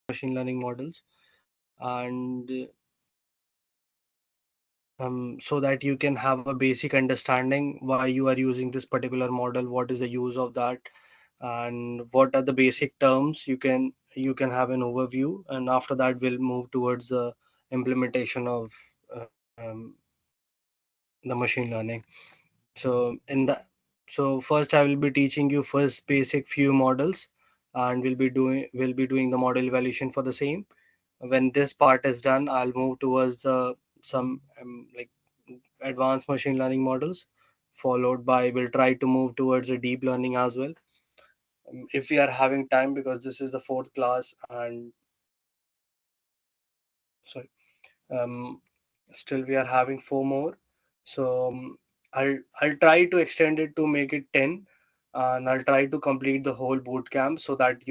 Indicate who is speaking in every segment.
Speaker 1: machine learning models, and so that you can have a basic understanding why you are using this particular model, what is the use of that, and what are the basic terms. You can have an overview, and after that we'll move towards the implementation of um, the machine learning. So in the so first I will be teaching you first basic few models, and we'll be doing the model evaluation for the same. When this part is done, I'll move towards the some like advanced machine learning models, followed by we'll try to move towards the deep learning as well, if we are having time, because this is the fourth class, and sorry, um, still we are having four more. So I'll try to extend it to make it 10, and I'll try to complete the whole boot camp so that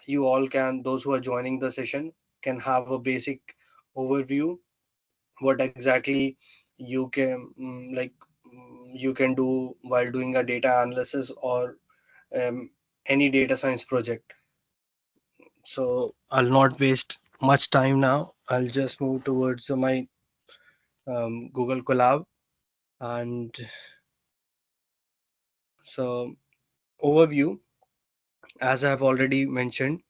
Speaker 1: you all can, those who are joining the session, can have a basic overview what exactly you can you can do while doing a data analysis or any data science project. So I'll not waste much time now. I'll just move towards my Google Colab. And so, overview, as I've already mentioned,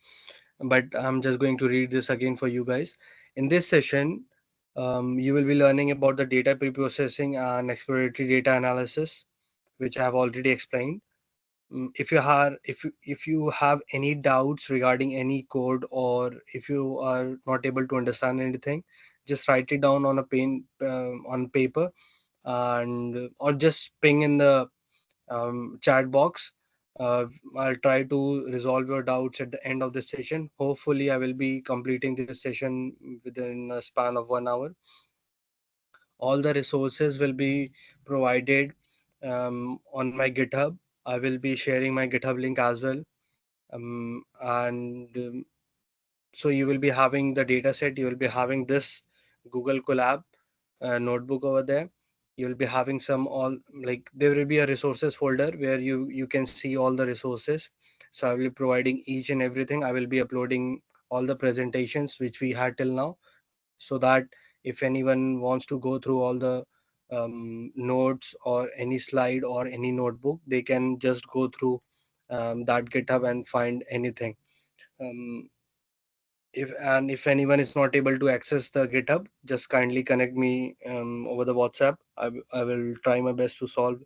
Speaker 1: but I'm just going to read this again for you guys. In this session, you will be learning about the data preprocessing and exploratory data analysis, which I have already explained. If you have any doubts regarding any code, or if you are not able to understand anything, just write it down on a pen, on paper, and or just ping in the chat box. Uh, I'll try to resolve your doubts at the end of the session. Hopefully, I will be completing this session within a span of 1 hour. All the resources will be provided on my GitHub. I will be sharing my GitHub link as well. And So you will be having the data set, you will be having this Google Colab notebook over there. You'll be having some all, like, there will be a resources folder where you can see all the resources. So I will be providing each and everything. I will be uploading all the presentations which we had till now, so that if anyone wants to go through all the notes or any slide or any notebook, they can just go through that GitHub and find anything. um, if anyone is not able to access the GitHub, just kindly connect me over the WhatsApp. I will try my best to solve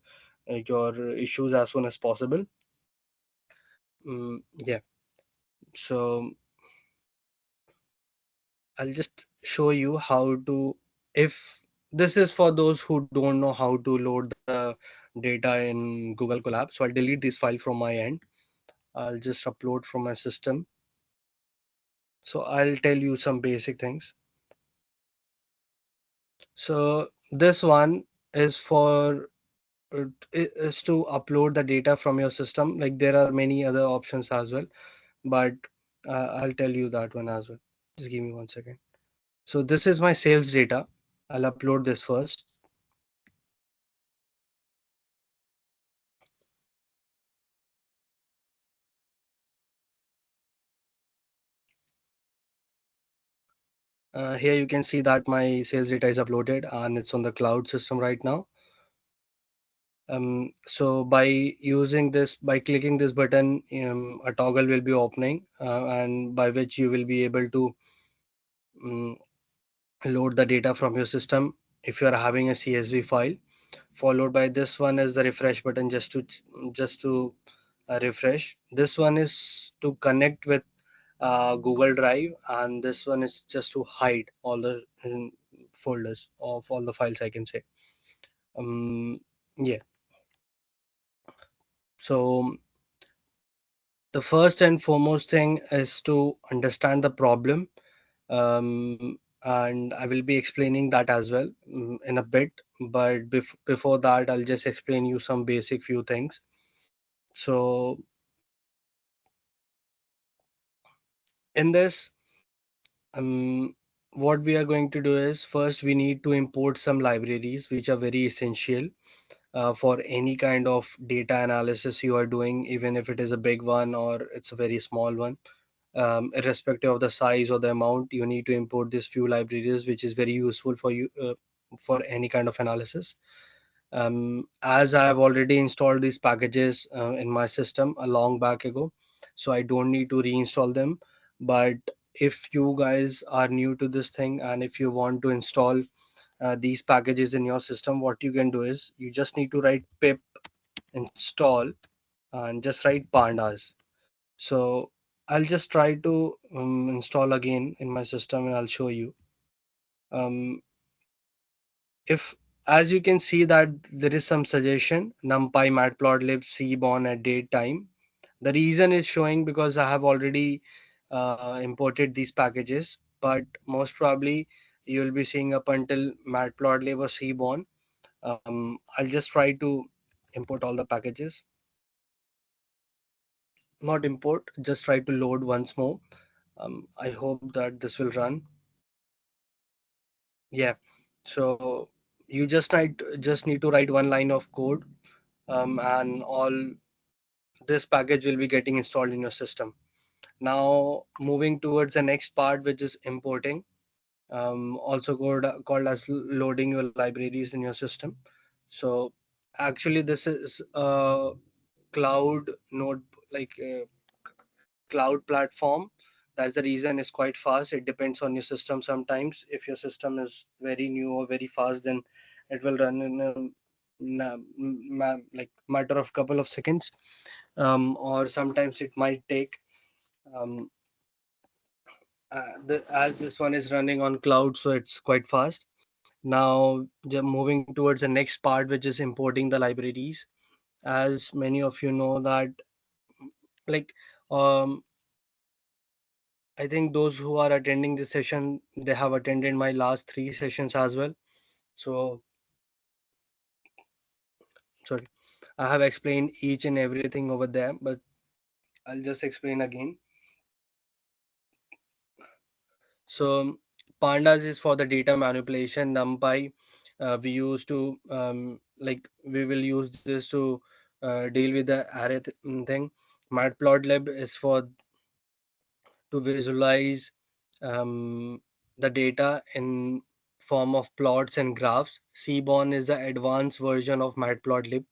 Speaker 1: your issues as soon as possible. Yeah. So I'll just show you how to, if this is for those who don't know how to load the data in Google Colab. So I'll delete this file from my end. I'll just upload from my system. So I'll tell you some basic things. So this one is for is to upload the data from your system. Like, there are many other options as well, but I'll tell you that one as well. Just give me 1 second. So this is my sales data. I'll upload this first. Here you can see that my sales data is uploaded and it's on the cloud system right now. So by using this, by clicking this button, a toggle will be opening, and by which you will be able to um, load the data from your system if you are having a CSV file. Followed by this one is the refresh button, just to refresh. This one is to connect with Google Drive, and this one is just to hide all the folders of all the files, I can say. um yeah. So the first and foremost thing is to understand the problem, and I will be explaining that as well in a bit. But before that, I'll just explain you some basic few things. So in this, um, what we are going to do is, first we need to import some libraries which are very essential for any kind of data analysis you are doing, even if it is a big one or it's a very small one. irrespective of the size or the amount. You need to import these few libraries, which is very useful for you for any kind of analysis. As I have already installed these packages in my system a long back ago, so I don't need to reinstall them. But if you guys are new to this thing and if you want to install these packages in your system, what you can do is you just need to write pip install and just write pandas. So I'll just try to install again in my system and I'll show you. Um, if as you can see that there is some suggestion numpy matplotlib cborn at date time. The reason is showing because I have already imported these packages, but most probably you will be seeing up until matplotlib or cborn. I'll just try to import all the packages. Not import, just try to load once more. I hope that this will run. Yeah, so you just need to write one line of code, and all this package will be getting installed in your system. Now moving towards the next part, which is importing, also called as loading your libraries in your system. So actually this is a cloud node, like cloud platform. That's the reason it's quite fast. It depends on your system. Sometimes if your system is very new or very fast, then it will run in a like matter of couple of seconds, or sometimes it might take um, as this one is running on cloud, so it's quite fast. Now moving towards the next part, which is importing the libraries. As many of you know that, like, um, I think those who are attending this session, they have attended my last three sessions as well. So, sorry, I have explained each and everything over there, but I'll just explain again. So, pandas is for the data manipulation. NumPy, we use to like we will use this to deal with the array thing. Matplotlib is for to visualize the data in form of plots and graphs. Seaborn is the advanced version of Matplotlib.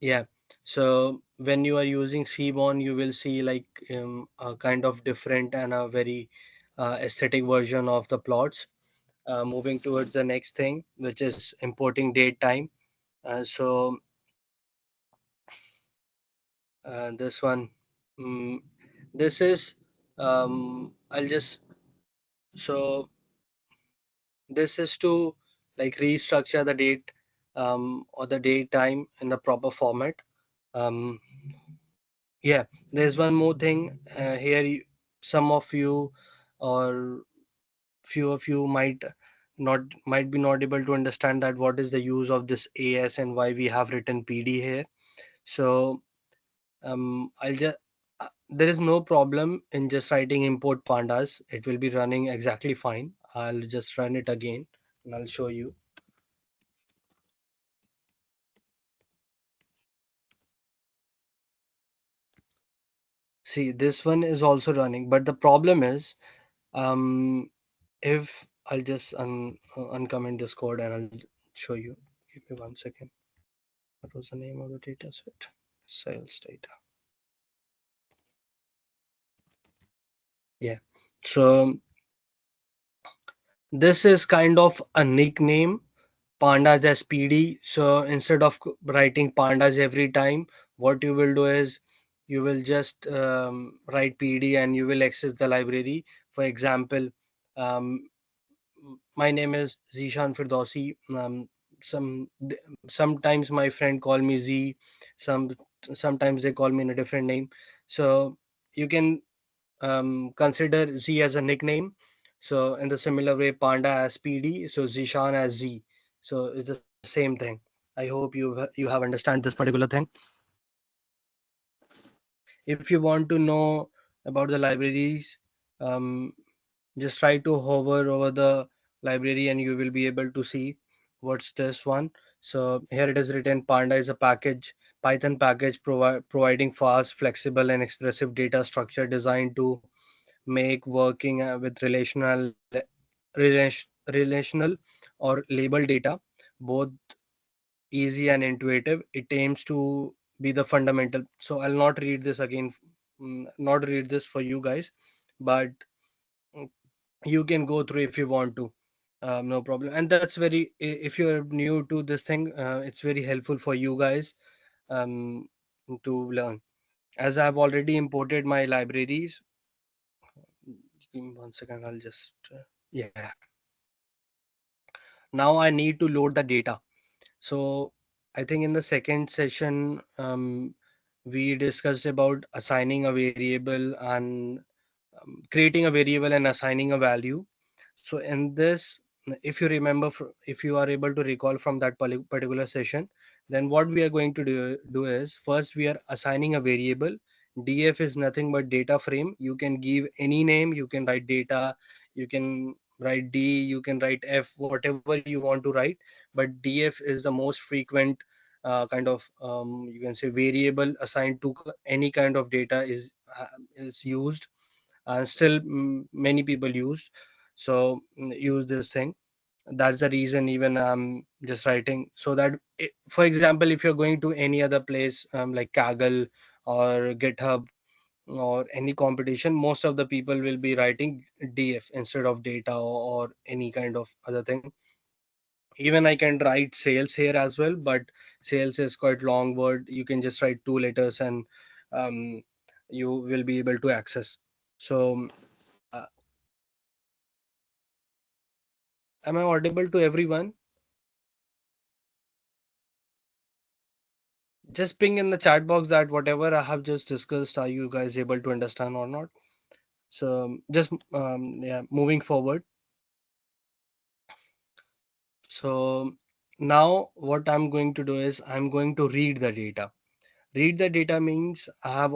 Speaker 1: Yeah, so when you are using Seaborn, you will see like a kind of different and a very aesthetic version of the plots. Moving towards the next thing, which is importing date time. So this one, mm, this is I'll just so this is to like restructure the date or the date time in the proper format. um, yeah, there's one more thing here. Some of you or few of you might be not able to understand that what is the use of this as and why we have written pd here. So I'll just there is no problem in just writing import pandas. It will be running exactly fine. I'll just run it again and I'll show you. See, this one is also running, but the problem is, um, if I'll just uncomment this code and I'll show you. Give me 1 second. What was the name of the data set? Sales data. Yeah. So this is kind of a nickname, pandas as PD. So instead of writing pandas every time, what you will do is you will just write PD and you will access the library. For example, um, my name is Zishan Firdausi. Sometimes my friend call me Z. Some sometimes they call me in a different name. So you can consider Z as a nickname. So in the similar way, Panda as PD, so Zishan as Z. So it's the same thing. I hope you have understand this particular thing. If you want to know about the libraries, um, just try to hover over the library and you will be able to see what's this one. So here it is written, Panda is a package, Python package providing fast, flexible, and expressive data structure designed to make working with relational or labeled data both easy and intuitive. It aims to be the fundamental. So I'll not read this again, not read this for you guys, but mm, you can go through if you want to. No problem. And that's very, if you're new to this thing, it's very helpful for you guys um, to learn. As I've already imported my libraries, give me 1 second, I'll just, yeah. Now I need to load the data. So I think in the second session, we discussed about assigning a variable and creating a variable and assigning a value. So in this, if you remember, if you are able to recall from that particular session, then what we are going to do is, first we are assigning a variable. Df is nothing but data frame. You can give any name, you can write data, you can write d, you can write f, whatever you want to write. But df is the most frequent kind of, you can say, variable assigned to any kind of data is used, and still many people use this thing. That's the reason even I'm just writing, so that for example, if you're going to any other place, like Kaggle or GitHub or any competition, most of the people will be writing df instead of data, or any kind of other thing. Even I can write sales here as well, but sales is quite long word. You can just write 2 letters, and um, you will be able to access. So uh, am I audible to everyone? Just ping in the chat box that whatever I have just discussed, are you guys able to understand or not? So just yeah, moving forward. So now what I'm going to do is I'm going to read the data. Read the data means I have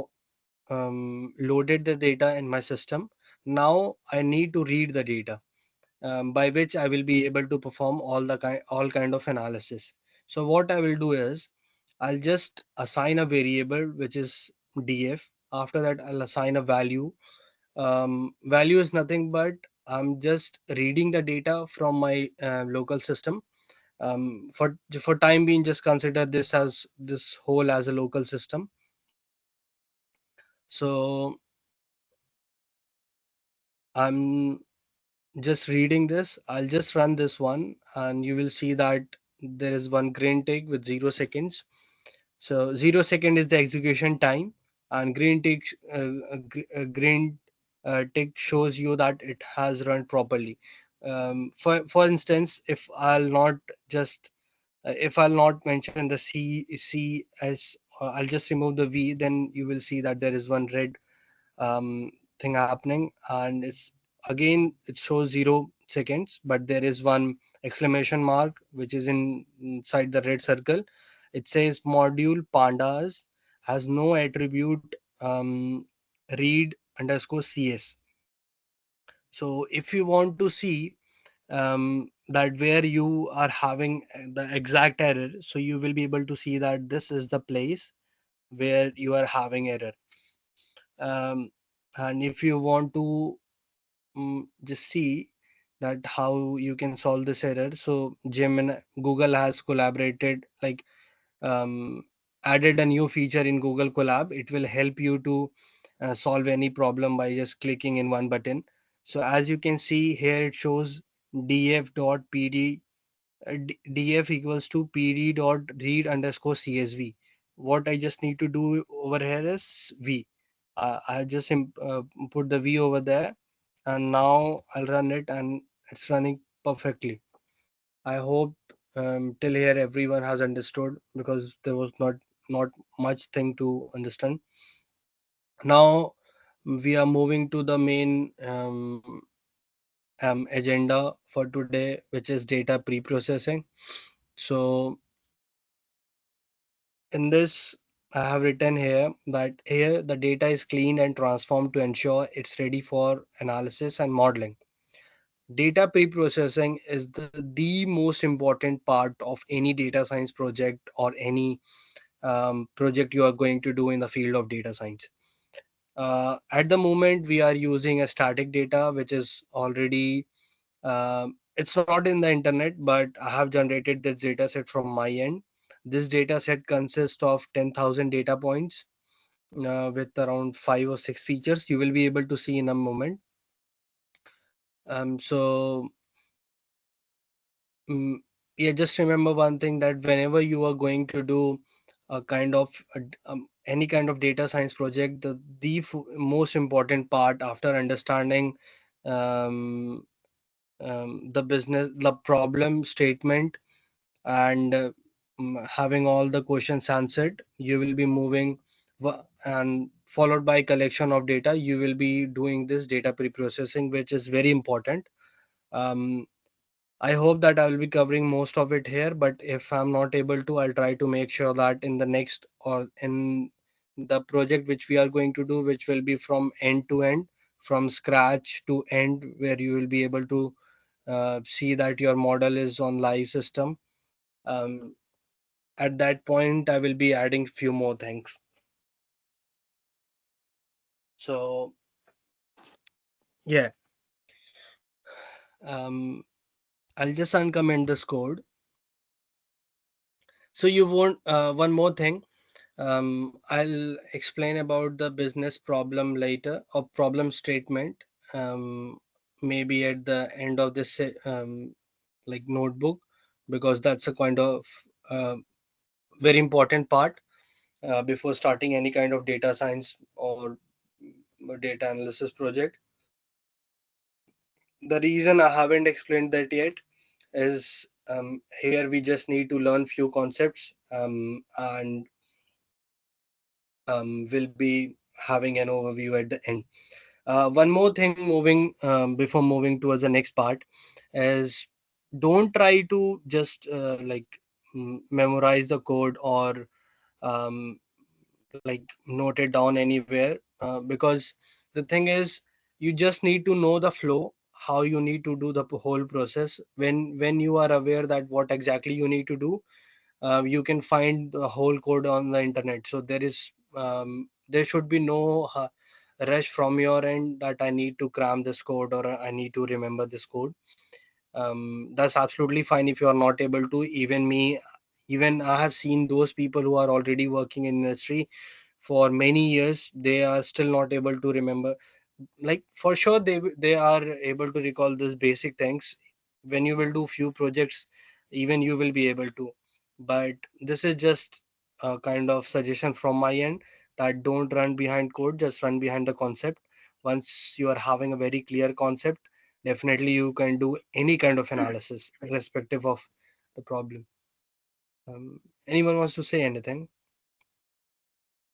Speaker 1: loaded the data in my system. Now I need to read the data, by which I will be able to perform all kind of analysis. So what I will do is I'll just assign a variable which is df. After that, I'll assign a value. Value is nothing but I'm just reading the data from my local system. For time being, just consider this whole as a local system. So I'm just reading this. I'll just run this one, and you will see that there is one green tick with 0 seconds. So 0 second is the execution time, and green tick shows you that it has run properly. For instance, just if I'll not mention the C as, I'll just remove the V, then you will see that there is one red um, thing happening, and it's again it shows 0 seconds, but there is one exclamation mark which is inside the red circle. It says module pandas has no attribute read underscore cs. So if you want to see that where you are having the exact error, so you will be able to see that this is the place where you are having error. Um, and if you want to just see that how you can solve this error, so Gemini, Google has collaborated, like um, added a new feature in Google Colab. It will help you to solve any problem by just clicking in one button. So as you can see here, it shows df.pd, df equals to pd dot read underscore csv. What I just need to do over here is v. I just put the v over there, and now I'll run it, and it's running perfectly. I hope till here everyone has understood, because there was not much thing to understand. Now we are moving to the main agenda for today, which is data pre-processing. So in this, I have written here that here the data is cleaned and transformed to ensure it's ready for analysis and modeling. Data pre-processing is the most important part of any data science project or any project you are going to do in the field of data science. At the moment, we are using a static data, which is already it's not in the internet, but I have generated this data set from my end. This data set consists of 10,000 data points with around 5 or 6 features you will be able to see in a moment. So Mm, yeah, just remember one thing, that whenever you are going to do a kind of any kind of data science project, the most important part after understanding um, the business, the problem statement, and having all the questions answered, you will be moving and followed by collection of data. You will be doing this data pre-processing, which is very important. Um, I hope that I will be covering most of it here, but if I'm not able to, I'll try to make sure that in the next or in the project which we are going to do, which will be from end to end, from scratch to end, where you will be able to see that your model is on live system. Um, at that point, I will be adding few more things. So yeah, um, I'll just uncomment this code. So you want one more thing. I'll explain about the business problem later, or problem statement, maybe at the end of this like notebook, because that's a kind of uh, very important part before starting any kind of data science or data analysis project. The reason I haven't explained that yet is here we just need to learn few concepts, and we'll be having an overview at the end. One more thing, moving before moving towards the next part, is don't try to just memorize the code or um, like note it down anywhere, because the thing is, you just need to know the flow, how you need to do the whole process. When you are aware that what exactly you need to do, you can find the whole code on the internet. So there should be no rush from your end that I need to cram this code or I need to remember this code. That's absolutely fine if you are not able to. Even me, even I have seen those people who are already working in industry for many years, they are still not able to remember. Like for sure they are able to recall these basic things. When you will do few projects, even you will be able to. But this is just a kind of suggestion from my end, that don't run behind code, just run behind the concept. Once you are having a very clear concept, definitely you can do any kind of analysis irrespective of the problem. Anyone wants to say anything?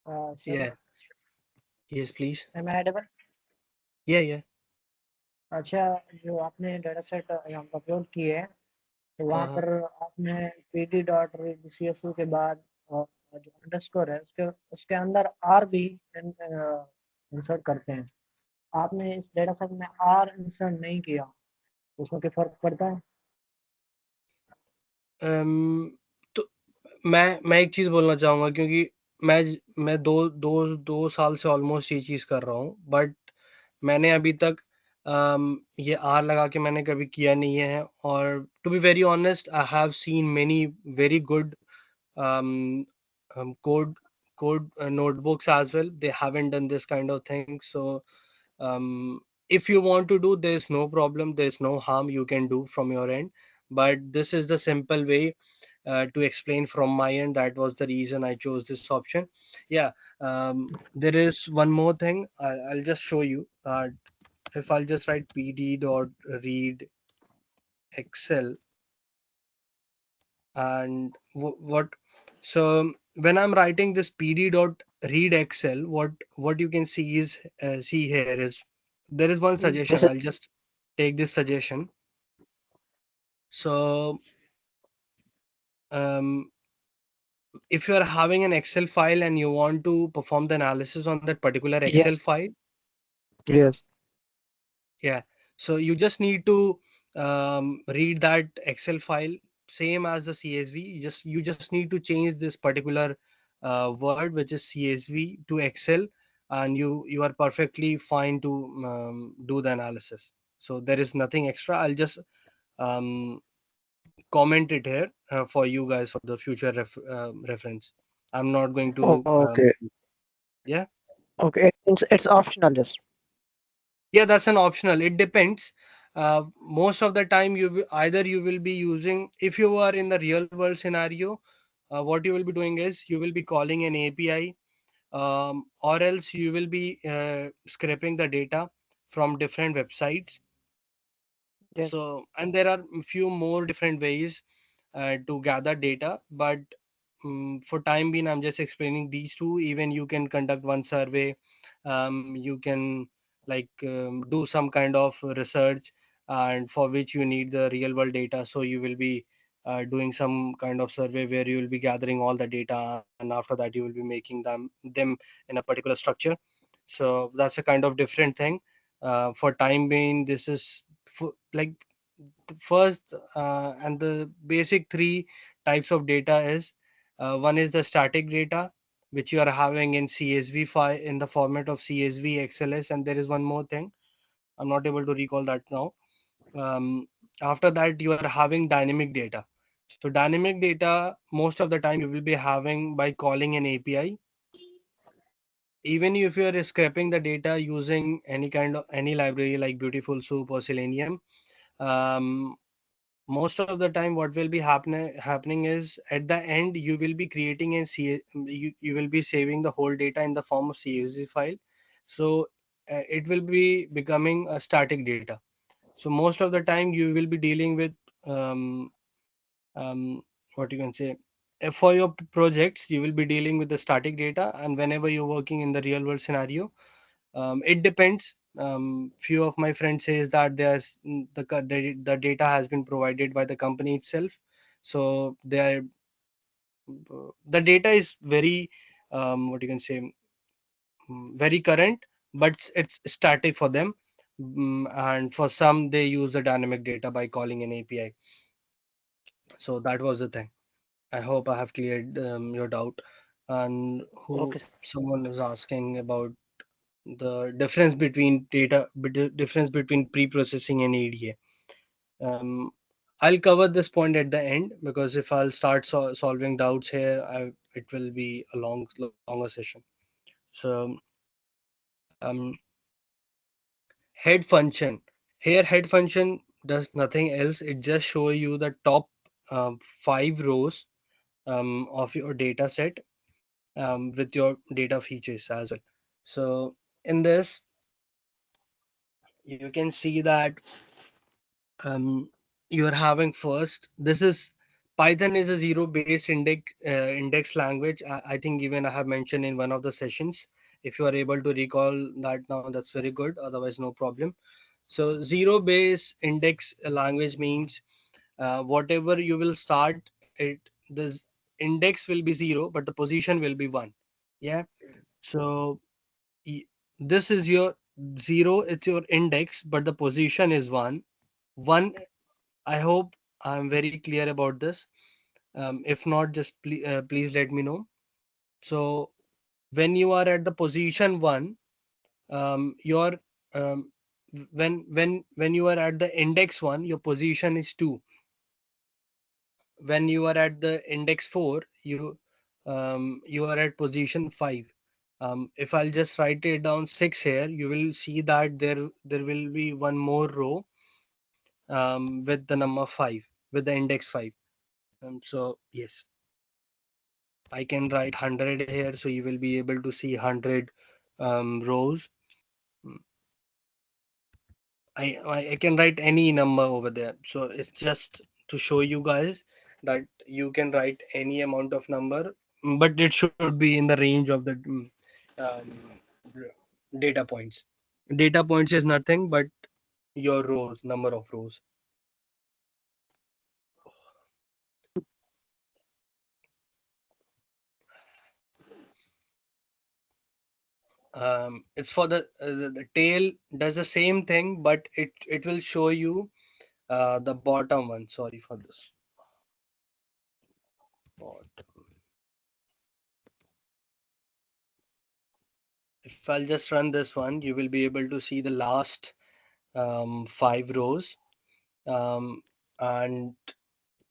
Speaker 2: Sir
Speaker 1: Yeah. Yes, please.
Speaker 2: am I audible?
Speaker 1: Yeah, yeah.
Speaker 2: अच्छा, जो आपने data set यहाँ upload किए हैं, तो वहाँ
Speaker 1: Uh-huh.
Speaker 2: पर आपने pd डॉट csu के बाद जो अंडरस्कोर है उसके उसके अंदर आर भी इंसर्ट करते हैं। आपने इस डाटा सेट में आर इंसर्ट नहीं किया, उसमें क्या फर्क पड़ता है?
Speaker 1: अम, तो मैं एक चीज बोलना चाहूंगा, क्योंकि मैं मैं दो साल से ऑलमोस्ट ये चीज कर रहा हूँ, बट मैंने अभी तक ये आर लगा के मैंने कभी किया नहीं है। और to be very honest, I have seen many very good um, code notebooks as well. They haven't done this kind of thing. So if you want to do, there's no problem, there's no harm you can do from your end. But this is the simple way to explain from my end. That was the reason I chose this option. Yeah. There is one more thing. I'll just show you that if I'll just write pd dot read excel, and what, so when I'm writing this pd dot read excel, what you can see is see here is there is one suggestion. I'll just take this suggestion. So um, if you are having an excel file and you want to perform the analysis on that particular excel
Speaker 2: Yes,
Speaker 1: file,
Speaker 2: yes.
Speaker 1: yeah, So you just need to read that Excel file, same as the CSV. You just need to change this particular word, which is CSV, to Excel, and you are perfectly fine to do the analysis. So there is nothing extra. I'll just um, comment it here for you guys for the future reference. I'm not going to
Speaker 2: Okay.
Speaker 1: yeah.
Speaker 2: Okay. It's optional just.
Speaker 1: Yeah, that's an optional. It depends. Most of the time, either you will be using, if you are in the real world scenario, what you will be doing is you will be calling an API, or else you will be scraping the data from different websites.
Speaker 2: Yes.
Speaker 1: So, and there are a few more different ways to gather data, but for time being, I'm just explaining these two. Even you can conduct one survey, you can like do some kind of research, and for which you need the real world data. So you will be doing some kind of survey where you will be gathering all the data, and after that you will be making them in a particular structure. So that's a kind of different thing. For time being, this is like the first and the basic three types of data is, one is the static data, which you are having in CSV file, in the format of CSV, XLS, and there is one more thing. I'm not able to recall that now. After that, you are having dynamic data. So dynamic data, most of the time you will be having by calling an API. Even if you are scraping the data using any kind of any library like Beautiful Soup or Selenium, um, most of the time what will be happening is at the end you will be creating you will be saving the whole data in the form of CSV file. So it will be becoming a static data. So most of the time you will be dealing with um, um, what you can say, for your projects you will be dealing with the static data, and whenever you're working in the real world scenario, it depends. Few of my friends says that the data has been provided by the company itself. So the data is very what you can say, very current, but it's static for them. And for some they use the dynamic data by calling an API. So that was the thing. I hope I have cleared your doubt. And who
Speaker 2: Okay.
Speaker 1: someone is asking about the difference between difference between pre-processing and ADA. Um, I'll cover this point at the end, because if I'll start solving doubts here, it will be a longer session. So um, head function. Here, head function does nothing else. It just show you the top 5 rows of your data set with your data features as well. So in this, you can see that um, you are having first. This is Python is a zero-based index language. I think even I have mentioned in one of the sessions. If you are able to recall that now, that's very good. Otherwise, no problem. So zero-based index language means whatever you will start it, the index will be zero, but the position will be one. Yeah. So y- this is your zero. It's your index, but the position is one. One. I hope I'm very clear about this. If not, just please let me know. So when you are at the position one, your um, when you are at the index one, your position is two. When you are at the index four, you are at position five. If I'll just write it down six here, you will see that there will be one more row with the number five, with the index five. So yes, I can write 100 here, so you will be able to see 100 rows. Mm, I can write any number over there. So it's just to show you guys that you can write any amount of number, but it should be in the range of the um, data points. Data points is nothing but your rows, number of rows. It's for the tail does the same thing, but it will show you the bottom one. Sorry for this. Bottom. If I'll just run this one, you will be able to see the last 5 rows. And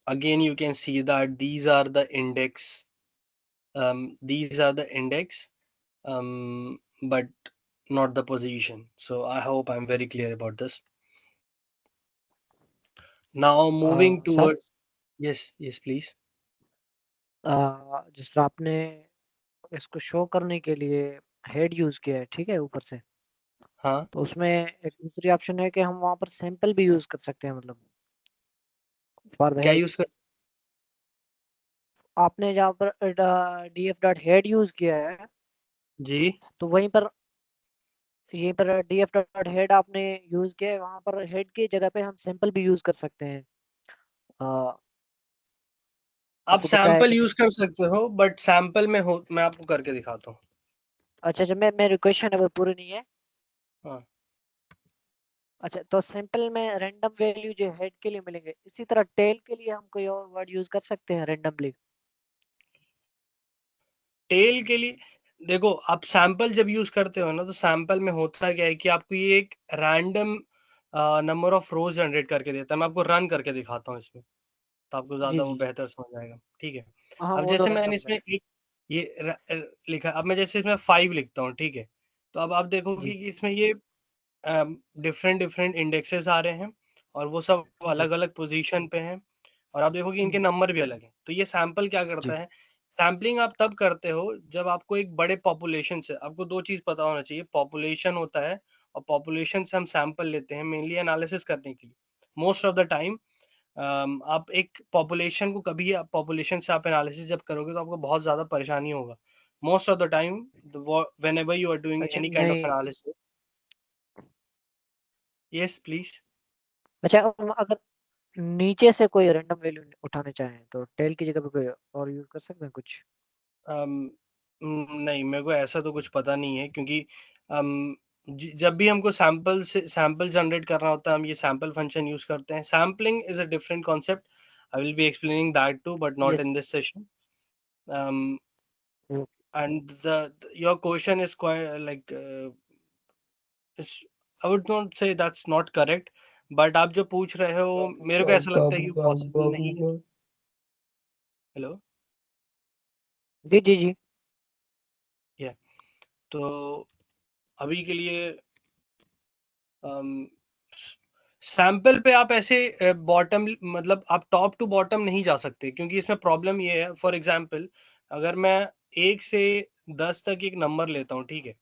Speaker 1: again, you can see that these are the index. These are the index, but not the position. So I hope I'm very clear about this. Now moving
Speaker 2: sir
Speaker 1: towards, yes, yes, please.
Speaker 2: जिस तरह आपने इसको show करने के लिए head use किया है, ठीक है, ऊपर से,
Speaker 1: हाँ,
Speaker 2: तो उसमें एक दूसरी ऑप्शन है कि हम वहाँ पर सैंपल भी यूज कर सकते हैं, मतलब फॉर द
Speaker 1: क्या
Speaker 2: हेड।
Speaker 1: यूज कर?
Speaker 2: आपने जहाँ पर डीएफ डॉट हेड यूज किया है,
Speaker 1: जी,
Speaker 2: तो वहीं पर यहीं पर डीएफ डॉट हेड आपने यूज किया है, वहाँ पर हेड की जगह पे हम सैंपल भी यूज कर सकते हैं। अ,
Speaker 1: आप
Speaker 2: आपको पता है
Speaker 1: सैंपल
Speaker 2: कि
Speaker 1: यूज
Speaker 2: नहीं?
Speaker 1: कर सकते हो, बट सैंपल में हो, मैं आपको करके दिखाता हूँ।
Speaker 2: अच्छा अच्छा, मैं मेरी क्वेश्चन है वो पूरी नहीं है।
Speaker 1: हाँ,
Speaker 2: अच्छा, तो सैंपल में रैंडम वैल्यू जो हेड के लिए मिलेंगे, इसी तरह टेल के लिए हम कोई और वर्ड यूज कर सकते हैं रैंडमली?
Speaker 1: टेल के लिए देखो, आप सैंपल जब यूज करते हो ना, तो सैंपल में होता क्या है कि आपको ये एक random number of rose generate करके देता है। मैं आपको रन करके दिखाता हूँ इसमें, तो आपको
Speaker 2: जी
Speaker 1: ज्यादा वो
Speaker 2: जी जी।
Speaker 1: बेहतर समझ आएगा। ठीक है।
Speaker 2: हाँ,
Speaker 1: अब
Speaker 2: वो तो
Speaker 1: जैसे मैंने
Speaker 2: रैंडम है।
Speaker 1: इसमें एक ये लिखा, अब मैं जैसे इसमें 5 लिखता हूँ, ठीक है, तो अब आप देखोगे
Speaker 2: जी
Speaker 1: कि इसमें ये डिफरेंट डिफरेंट इंडेक्सेस आ रहे हैं, और वो सब
Speaker 2: जी
Speaker 1: अलग अलग पोजीशन पे हैं, और आप देखोगे इनके नंबर भी अलग हैं। तो ये सैंपल क्या
Speaker 2: जी
Speaker 1: करता है? सैम्पलिंग आप तब करते हो जब आपको एक बड़े पॉपुलेशन से, आपको दो चीज पता होना चाहिए, पॉपुलेशन होता है, और पॉपुलेशन से हम सैंपल लेते हैं मेनली एनालिसिस करने के लिए। मोस्ट ऑफ द टाइम आप एक पॉपुलेशन को, कभी आप पॉपुलेशन से आप एनालिसिस जब करोगे तो आपको बहुत ज्यादा परेशानी होगा। Most of the time whenever you are doing
Speaker 2: अच्छा
Speaker 1: any kind of
Speaker 2: नहीं।
Speaker 1: analysis, yes please.
Speaker 2: अच्छा, हम अगर नीचे से कोई रैंडम वैल्यू उठाने चाहें तो टेल की जगह पे कोई और यूज कर सकते हैं कुछ?
Speaker 1: नहीं, मेरे को ऐसा तो कुछ पता नहीं है, क्योंकि जब भी हमको सैंपल से सैंपल जनरेट करना होता है, हम ये सैंपल फंक्शन यूज करते हैं। Sampling is a different concept. I will be explaining that too, but not
Speaker 2: yet.
Speaker 1: In this session. And your question is quite like is, I would not say that's not correct, but आप जो पूछ रहे हो, मेरे को ऐसा लगता है कि पॉसिबल नहीं है। हेलो,
Speaker 2: जी जी जी।
Speaker 1: या तो अभी के लिए सैंपल पे आप ऐसे बॉटम, मतलब आप टॉप टू बॉटम नहीं जा सकते, क्योंकि इसमें प्रॉब्लम ये है। फॉर एग्जांपल, अगर मैं 1 से 10 तक एक नंबर लेता हूँ, ठीक है,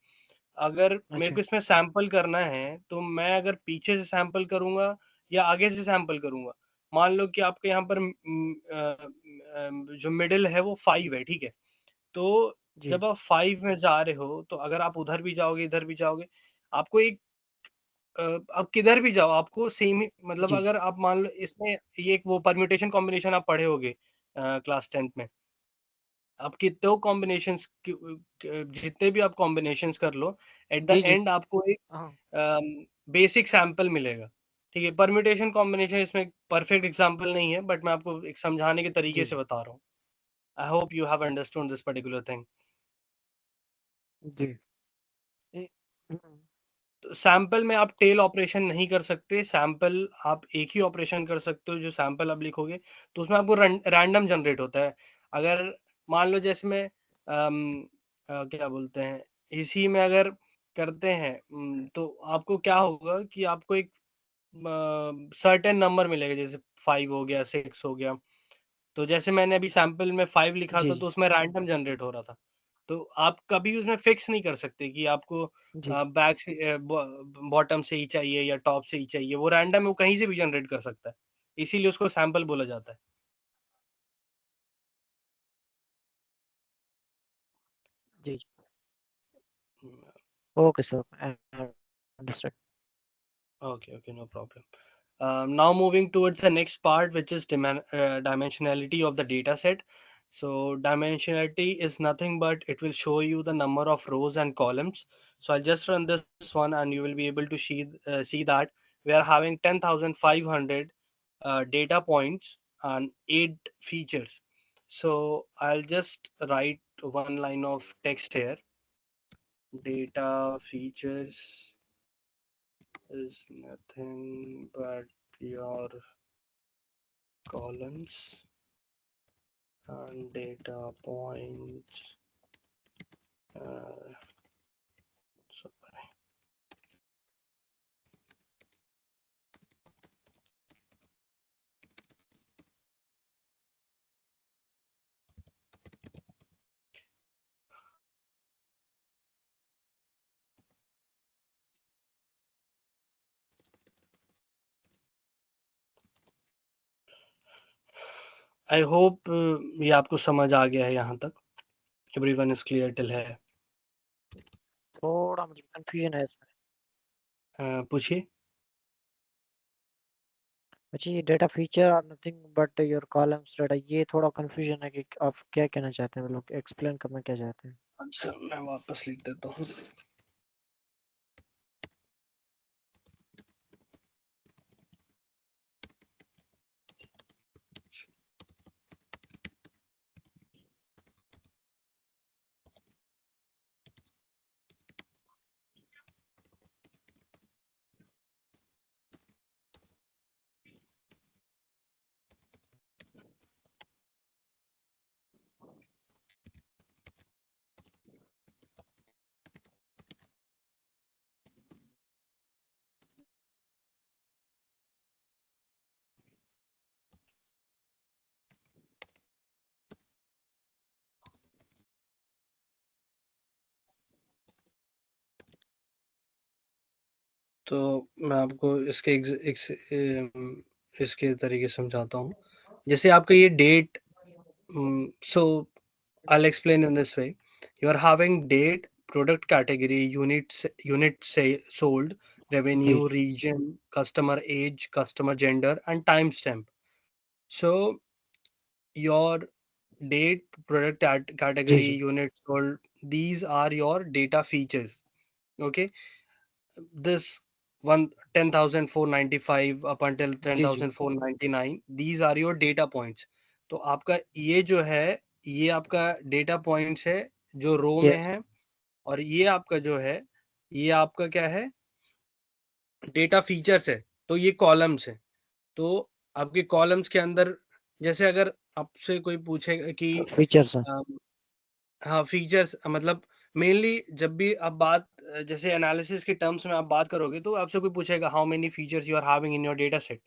Speaker 1: अगर मेरे
Speaker 2: अच्छा।
Speaker 1: को इसमें सैंपल करना है, तो मैं अगर पीछे से सैंपल करूंगा या आगे से सैंपल करूंगा, मान लो कि आपके यहाँ पर जो मिडिल है वो 5 है, ठीक है, तो
Speaker 2: जी
Speaker 1: जब आप 5 में जा रहे हो, तो अगर आप उधर भी जाओगे इधर भी जाओगे, आपको एक आप किधर भी जाओ आपको सेम ही, मतलब
Speaker 2: जी
Speaker 1: अगर आप मान लो इसमें ये एक वो परम्यूटेशन कॉम्बिनेशन आप पढ़े होगे क्लास 10th में। आप कितने कॉम्बिनेशंस, जितने भी आप कॉम्बिनेशंस कर लो, at the
Speaker 2: G G.
Speaker 1: And आपको एक
Speaker 2: हाँ
Speaker 1: बेसिक सैंपल मिलेगा। ठीक है, परम्यूटेशन कॉम्बिनेशन इसमें परफेक्ट एग्जांपल नहीं है, बट मैं आपको एक समझाने के तरीके
Speaker 2: जी
Speaker 1: से बता रहा हूँ। I hope you have understood this particular thing.
Speaker 2: जी। ए- हम्म,
Speaker 1: तो सैंपल में आप टेल ऑपरेशन नहीं कर सकते। सैंपल आप एक ही ऑपरेशन कर सकते हो, जो सैंपल आप लिखोगे तो उसमें आपको रैंडम जनरेट होता है। अगर मान लो जैसे मैं क्या बोलते हैं, इसी में अगर करते हैं, तो आपको क्या होगा कि आपको एक सर्टेन नंबर मिलेगा, जैसे 5 हो गया, 6 हो गया। तो जैसे मैंने अभी सैंपल में 5 लिखा
Speaker 2: जी
Speaker 1: था,
Speaker 2: जी
Speaker 1: तो उसमें रैंडम जनरेट हो रहा था। तो आप कभी उसमें फिक्स नहीं कर सकते कि आपको
Speaker 2: जी
Speaker 1: बैक से बॉटम से ही चाहिए या टॉप से ही चाहिए। वो रैंडम है, वो कहीं से भी जनरेट कर सकता है, इसीलिए उसको सैंपल बोला जाता है।
Speaker 2: जी। Okay sir, understood.
Speaker 1: Okay, okay, no problem. Now moving towards the next part, which is dimensionality of the data set. So dimensionality is nothing but it will show you the number of rows and columns. So I'll just run this one and you will be able to see that we are having 10,500 data points and 8 features. So I'll just write one line of text here. Data features is nothing but your columns and data points. Uh, so I hope ये आपको समझ आ गया है यहाँ तक. Everyone is clear till है.
Speaker 2: थोड़ा मुझे कंफ्यूजन है इसमें।
Speaker 1: पूछिए.
Speaker 2: अच्छा, ये data feature are nothing but your columns data, ये थोड़ा कंफ्यूजन है कि आप क्या कहना चाहते हैं, मतलब एक्सप्लेन करना क्या चाहते हैं।
Speaker 1: अच्छा मैं वापस लिख देता हूँ. तो मैं आपको इसके तरीके समझाता हूँ. जैसे आपका ये date. So I'll explain in this way. You are having date, product category, units say sold,
Speaker 2: जी
Speaker 1: revenue, region, customer age, customer gender, and timestamp. So your date, product
Speaker 2: जी
Speaker 1: category,
Speaker 2: जी
Speaker 1: units sold, these are your data features. Okay. This one 10,495 up until
Speaker 2: जी जी
Speaker 1: 10,499, these are your data points. तो आपका ये जो है, ये आपका डेटा पॉइंट्स है जो रो में
Speaker 2: यस
Speaker 1: है. और ये आपका जो है, ये आपका क्या है, डेटा फीचर्स है. तो ये कॉलम्स है. तो आपके कॉलम्स के अंदर, जैसे अगर आपसे कोई पूछेगा कि
Speaker 2: फीचर्स हैं।
Speaker 1: हाँ फीचर्स मतलब मेनली जब भी आप बात जैसे एनालिसिस के टर्म्स में आप बात करोगे तो आपसे कोई पूछेगा how many features you are having in your data set.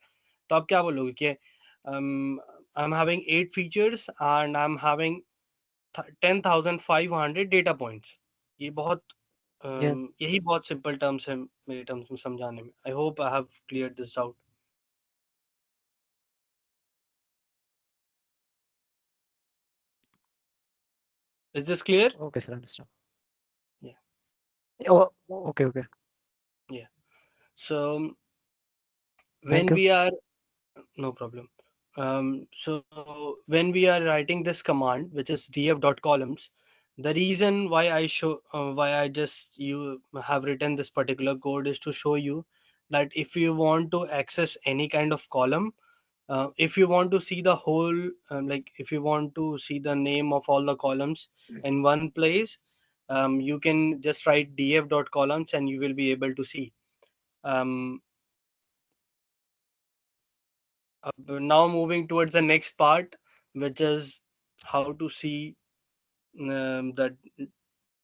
Speaker 1: तो आप क्या बोलोगे कि I am having 8 features and I am having 10,500 data points. ये बहुत
Speaker 2: यस
Speaker 1: यही बहुत सिंपल टर्म्स है मेरे टर्म्स में समझाने में. I hope I have clear this out. Is this clear?
Speaker 2: Okay sir, understand.
Speaker 1: या.
Speaker 2: ओके ओके,
Speaker 1: या. So
Speaker 2: thank
Speaker 1: when
Speaker 2: you.
Speaker 1: we are no problem. So when we are writing this command, which is df.columns, the reason why I just you have written this particular code is to show you that if you want to access any kind of column, if you want to see the whole, like if you want to see the name of all the columns in one place, you can just write df.columns and you will be able to see. Um, Now moving towards the next part, which is how to see the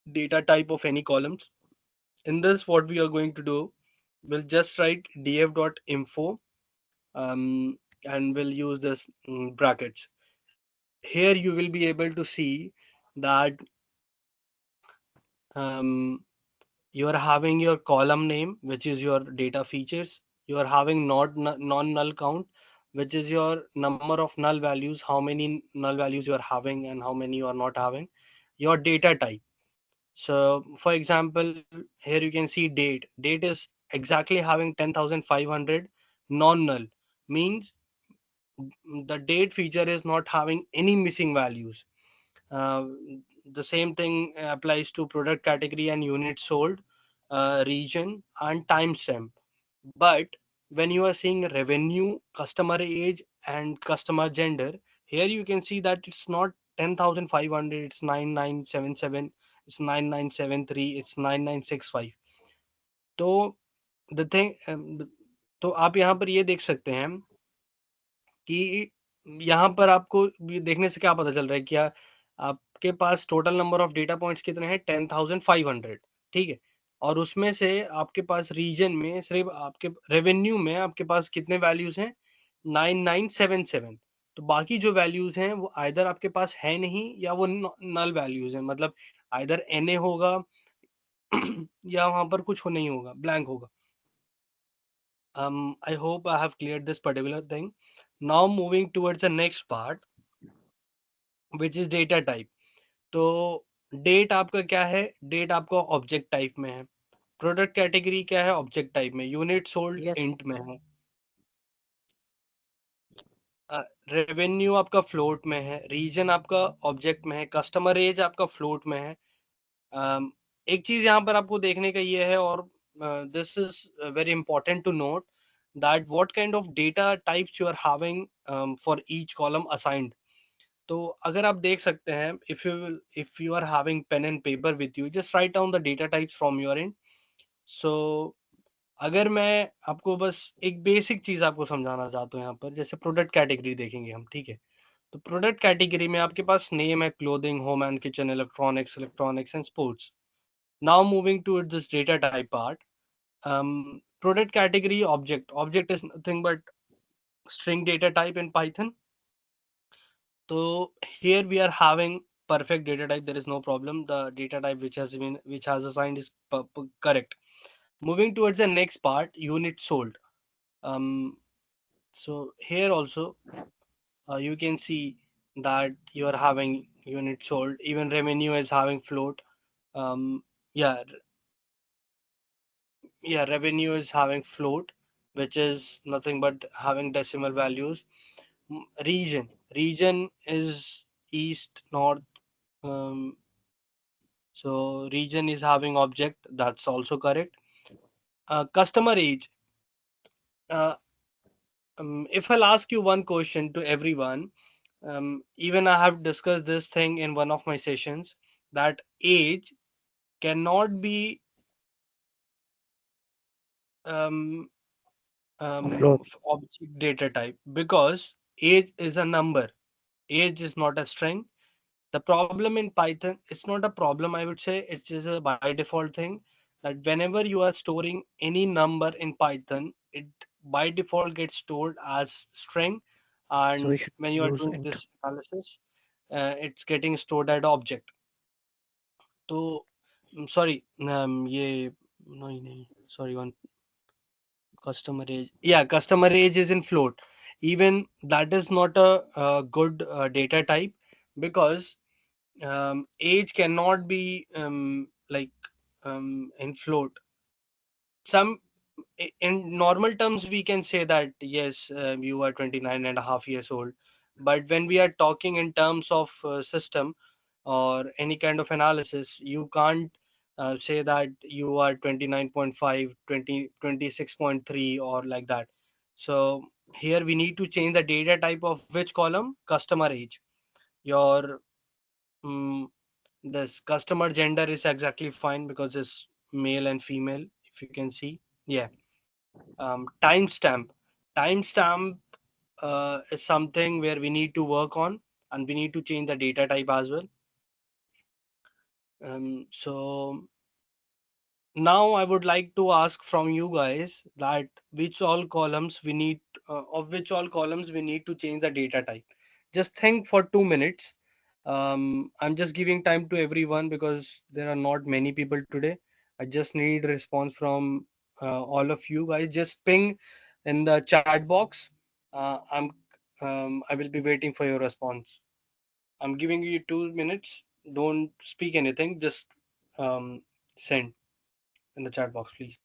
Speaker 1: data type of any columns. In this, what we are going to do, we'll just write df.info, and we'll use this brackets. Here you will be able to see that um, you are having your column name, which is your data features. You are having not non-null count, which is your number of null values, how many null values you are having and how many you are not having. Your data type. So for example, here you can see date. Date is exactly having 10,500 non-null, means the date feature is not having any missing values. uh, the same thing applies to product category and unit sold, region and timestamp. But when you are seeing revenue, customer age, and customer gender, here you can see that it's not 10,500, it's 9977, it's 9973, it's 9965. तो the thing, तो आप यहाँ पर ये देख सकते हैं कि यहाँ पर आपको ये देखने से क्या पता चल रहा है, क्या आपके पास total number of data points कितने हैं? 10,500, ठीक है? और उसमें से आपके पास रीजन में सिर्फ आपके रेवेन्यू में आपके पास कितने वैल्यूज हैं? 9977। तो बाकी जो वैल्यूज हैं वो आइदर आपके पास है नहीं या वो नल वैल्यूज हैं, मतलब आइदर एनए होगा या वहां पर कुछ हो नहीं होगा, ब्लैंक होगा। I hope I have cleared this particular thing. Now moving towards the next part, which is data type. तो डेट आपका क्या है? डेट आपका ऑब्जेक्ट टाइप में है। प्रोडक्ट कैटेगरी क्या है? ऑब्जेक्ट टाइप में। यूनिट सोल्ड
Speaker 2: यस
Speaker 1: इंट में है। रेवेन्यू आपका फ्लोट में है। रीजन आपका ऑब्जेक्ट में है। कस्टमर एज आपका फ्लोट में है। एक चीज यहाँ पर आपको देखने का ये है, और this is very important to note that what kind of data types you are having for each column assigned. तो अगर आप देख सकते हैं, if you are having pen and paper with you, just write down the data types from your end. So अगर मैं आपको बस एक बेसिक चीज आपको समझाना चाहता हूँ यहाँ पर, जैसे प्रोडक्ट कैटेगरी देखेंगे हम, ठीक है? तो प्रोडक्ट कैटेगरी में आपके पास नेम है, clothing, home and kitchen, electronics and sports. Now moving towards this data type part, product category object. Object is nothing but string data type in Python. So here we are having perfect data type. There is no problem. The data type which has assigned is correct. Moving towards the next part, unit sold. Um, so here also you can see that you are having unit sold. Even revenue is having float. Yeah, revenue is having float, which is nothing but having decimal values. Region is east, north. um, so region is having object, that's also correct. Customer age, uh, if I'll ask you one question to everyone, even I have discussed this thing in one of my sessions, that age cannot be um,
Speaker 2: float
Speaker 1: object data type, because age is a number. Age is not a string. The problem in Python, it's not a problem, I would say, it's just a by default thing, that whenever you are storing any number in Python, it by default gets stored as string.
Speaker 2: So we
Speaker 1: And
Speaker 2: should
Speaker 1: when you are
Speaker 2: use
Speaker 1: doing
Speaker 2: int
Speaker 1: this analysis, it's getting stored as object. So sorry, ये नहीं नहीं, sorry, one, customer age, yeah, customer age is in float. Even that is not a good data type, because age cannot be in float. Some in normal terms we can say that yes, you are 29 and a half years old, but when we are talking in terms of system or any kind of analysis, you can't say that you are 29.5, 26.3 or like that. So here we need to change the data type of which column? Customer age. Your um, this customer gender is exactly fine because it's male and female, if you can see. Yeah. Timestamp. Timestamp is something where we need to work on, and we need to change the data type as well. So now I would like to ask from you guys that which all columns we need, of which all columns we need to change the data type. Just think for 2 minutes. I'm just giving time to everyone because there are not many people today. I just need response from all of you guys. Just ping in the chat box. I will be waiting for your response. I'm giving you 2 minutes. Don't speak anything. Just send in the chat box, please.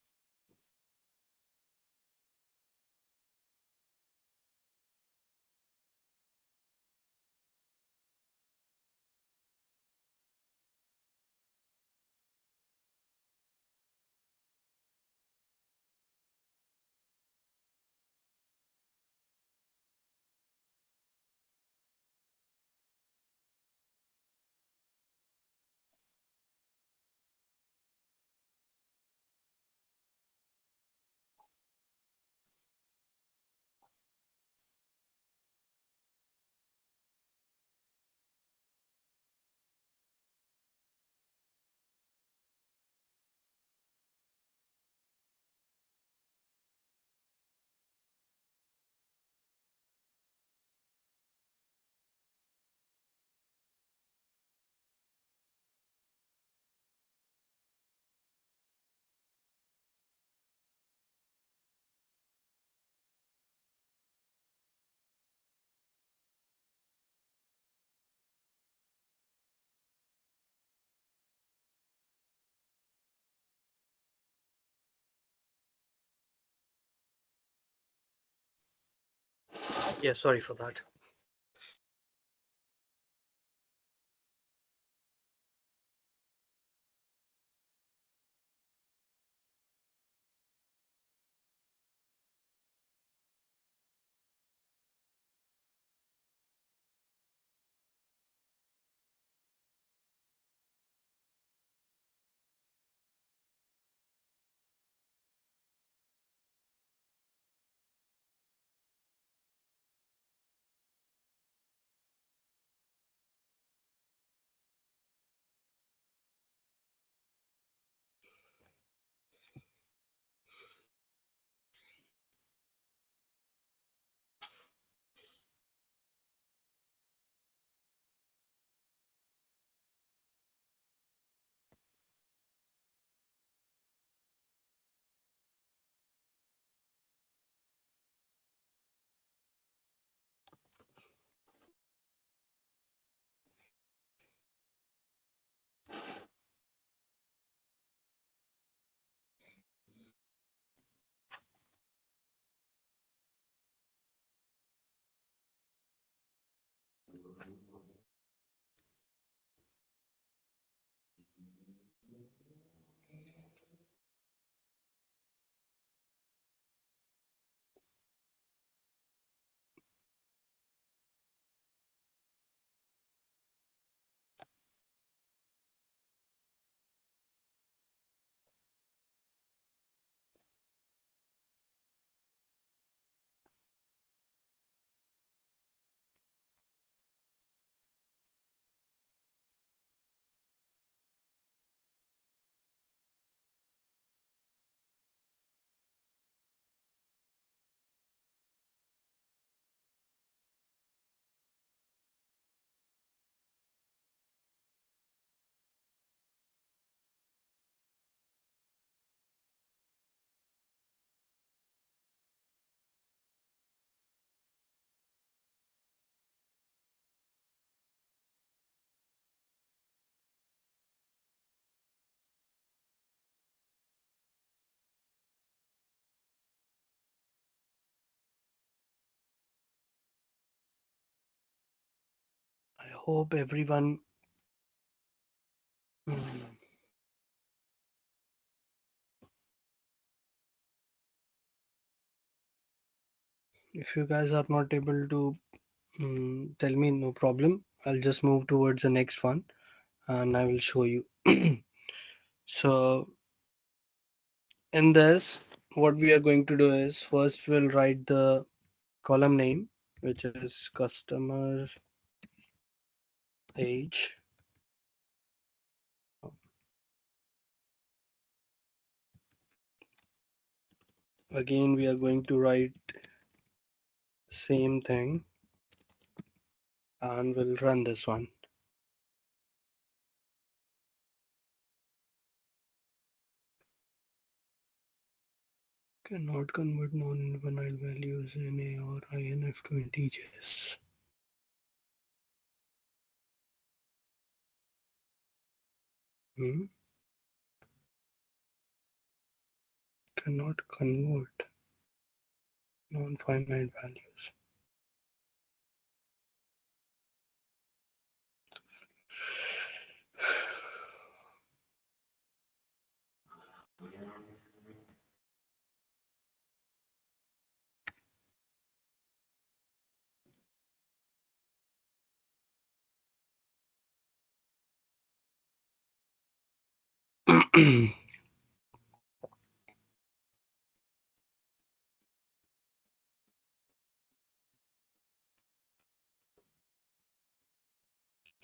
Speaker 1: Yeah, sorry for that. I hope everyone. Hmm, if you guys are not able to tell me, no problem. I'll just move towards the next one and I will show you. So in this, what we are going to do is first we'll write the column name, which is customer age. Again, we are going to write same thing and we'll run this one. Cannot convert non-infinite values in A or INF to integers. Hmm? Cannot convert non-finite values.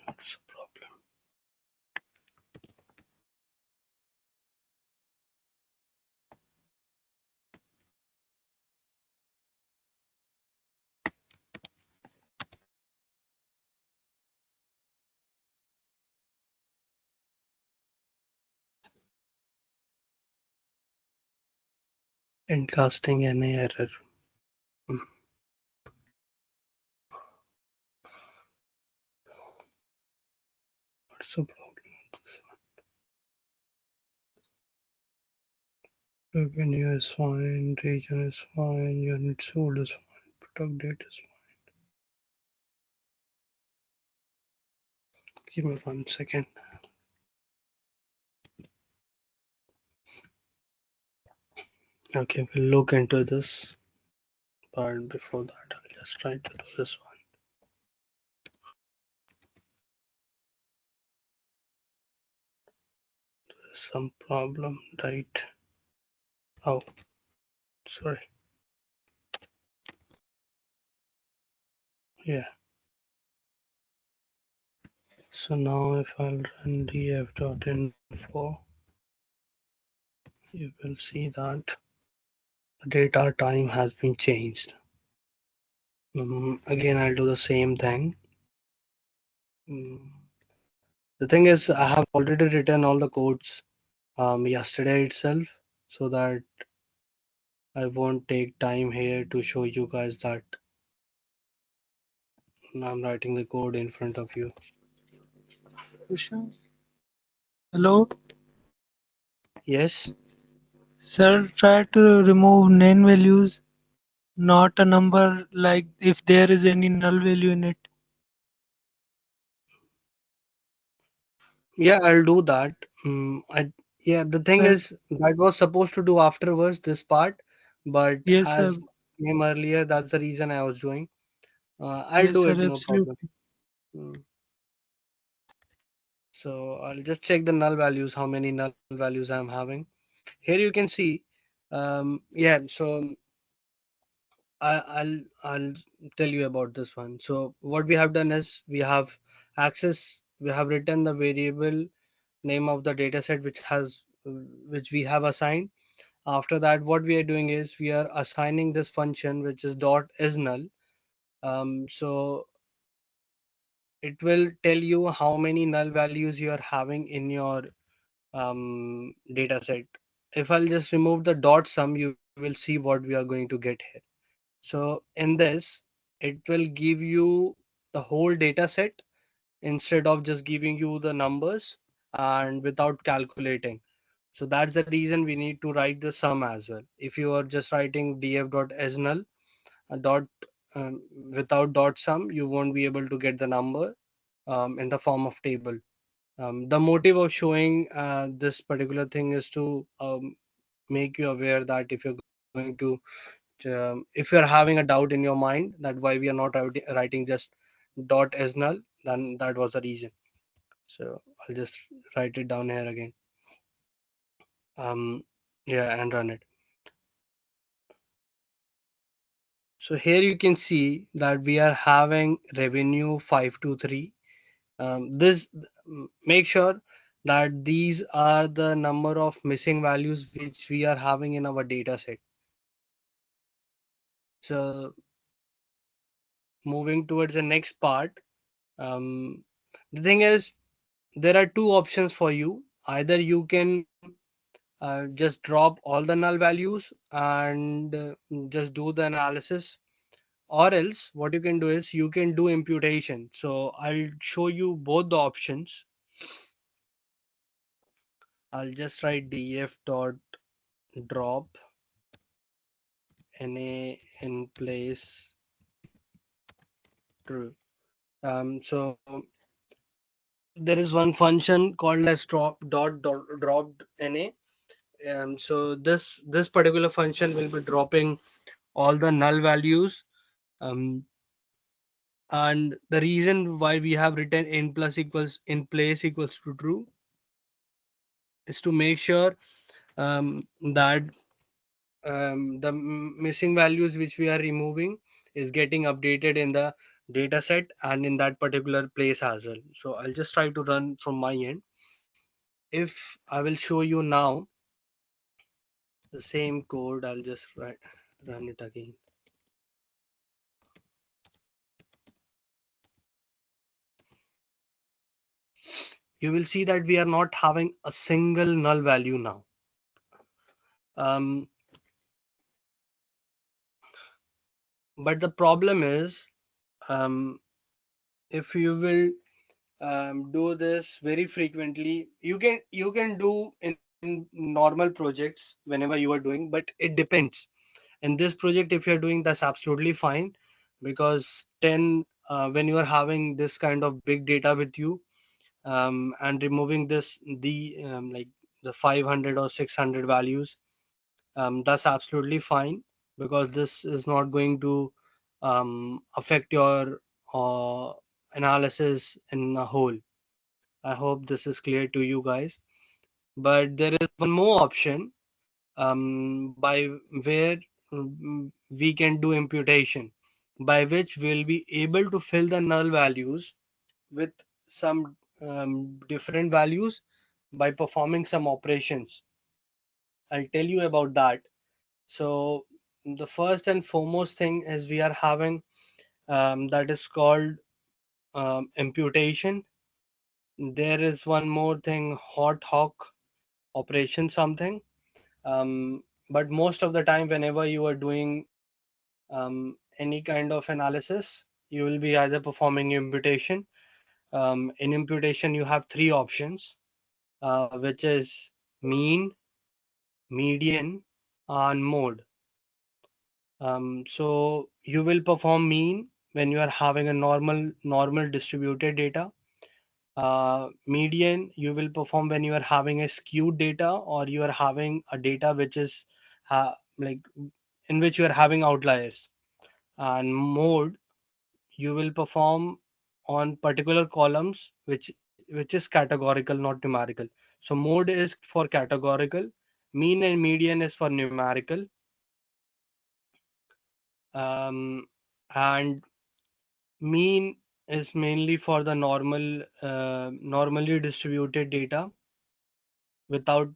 Speaker 1: That's a problem. And casting an error. Hmm, what's the problem? Revenue is fine, region is fine, unit sold is fine, product date is fine. Give me 1 second. Okay, we'll look into this, but before that, I'll just try to do this one. Some problem, right? Oh, sorry. Yeah. So now if I'll run df.info, you will see that data time has been changed. Again, I'll do the same thing. Mm, The thing is, I have already written all the codes yesterday itself, so that I won't take time here to show you guys that I'm writing the code in front of you.
Speaker 3: Usha? Hello,
Speaker 1: Yes.
Speaker 3: sir. Try to remove name values, not a number like if there is any null value in it.
Speaker 1: Yeah, I'll do that. Yeah, the thing
Speaker 3: Sir,
Speaker 1: is, that was supposed to do afterwards this part, but
Speaker 3: yes, sir.
Speaker 1: as came earlier, that's the reason I was doing. I'll
Speaker 3: Yes,
Speaker 1: do
Speaker 3: sir.
Speaker 1: it, no problem.
Speaker 3: Absolutely.
Speaker 1: Mm, So I'll just check the null values, how many null values I'm having. Here you can see, yeah. So I'll tell you about this one. So what we have done is we have access. We have written the variable name of the dataset which we have assigned. After that, what we are doing is we are assigning this function which is dot is null. So it will tell you how many null values you are having in your data set. If I'll just remove the dot sum, you will see what we are going to get here. So in this, it will give you the whole data set instead of just giving you the numbers and without calculating. So that's the reason we need to write the sum as well. If you are just writing df.asnull dot without dot sum, you won't be able to get the number in the form of table. The motive of showing this particular thing is to make you aware that if you're going to if you're having a doubt in your mind that why we are not writing just dot as null, then that was the reason. So I'll just write it down here again. um yeah, and run it. So here you can see that we are having revenue 523. This make sure that these are the number of missing values which we are having in our data set. So moving towards the next part, um, the thing is there are two options for you. Either you can just drop all the null values and just do the analysis, or else what you can do is you can do imputation. So I'll show you both the options. I'll just write df dot drop na in place true. So there is one function called as drop na. So this particular function will be dropping all the null values. um, and the reason why we have written in plus equals in place equals to true is to make sure that the missing values which we are removing is getting updated in the data set and in that particular place as well. So I'll just try to run from my end. If I will show you now the same code, I'll just run it again. You will see that we are not having a single null value now. um, but the problem is, um, if you will do this very frequently, you can do in normal projects whenever you are doing, but it depends. In this project, if you're doing, that's absolutely fine, because 10 when you are having this kind of big data with you, and removing like the 500 or 600 values. That's absolutely fine, because this is not going to affect your uh, analysis in a whole. I hope this is clear to you guys. But there is one more option, by where we can do imputation, by which we'll be able to fill the null values with some different values by performing some operations. I'll tell you about that. So the first and foremost thing is we are having that is called imputation. There is one more thing, hot hawk operation something. But most of the time, whenever you are doing any kind of analysis, you will be either performing imputation. In imputation, you have three options, which is mean, median, and mode. So you will perform mean when you are having a normal distributed data. Median you will perform when you are having a skewed data, or you are having a data which is like in which you are having outliers. And mode you will perform on particular columns which is categorical, not numerical. So mode is for categorical, mean and median is for numerical. And mean is mainly for the normally distributed data without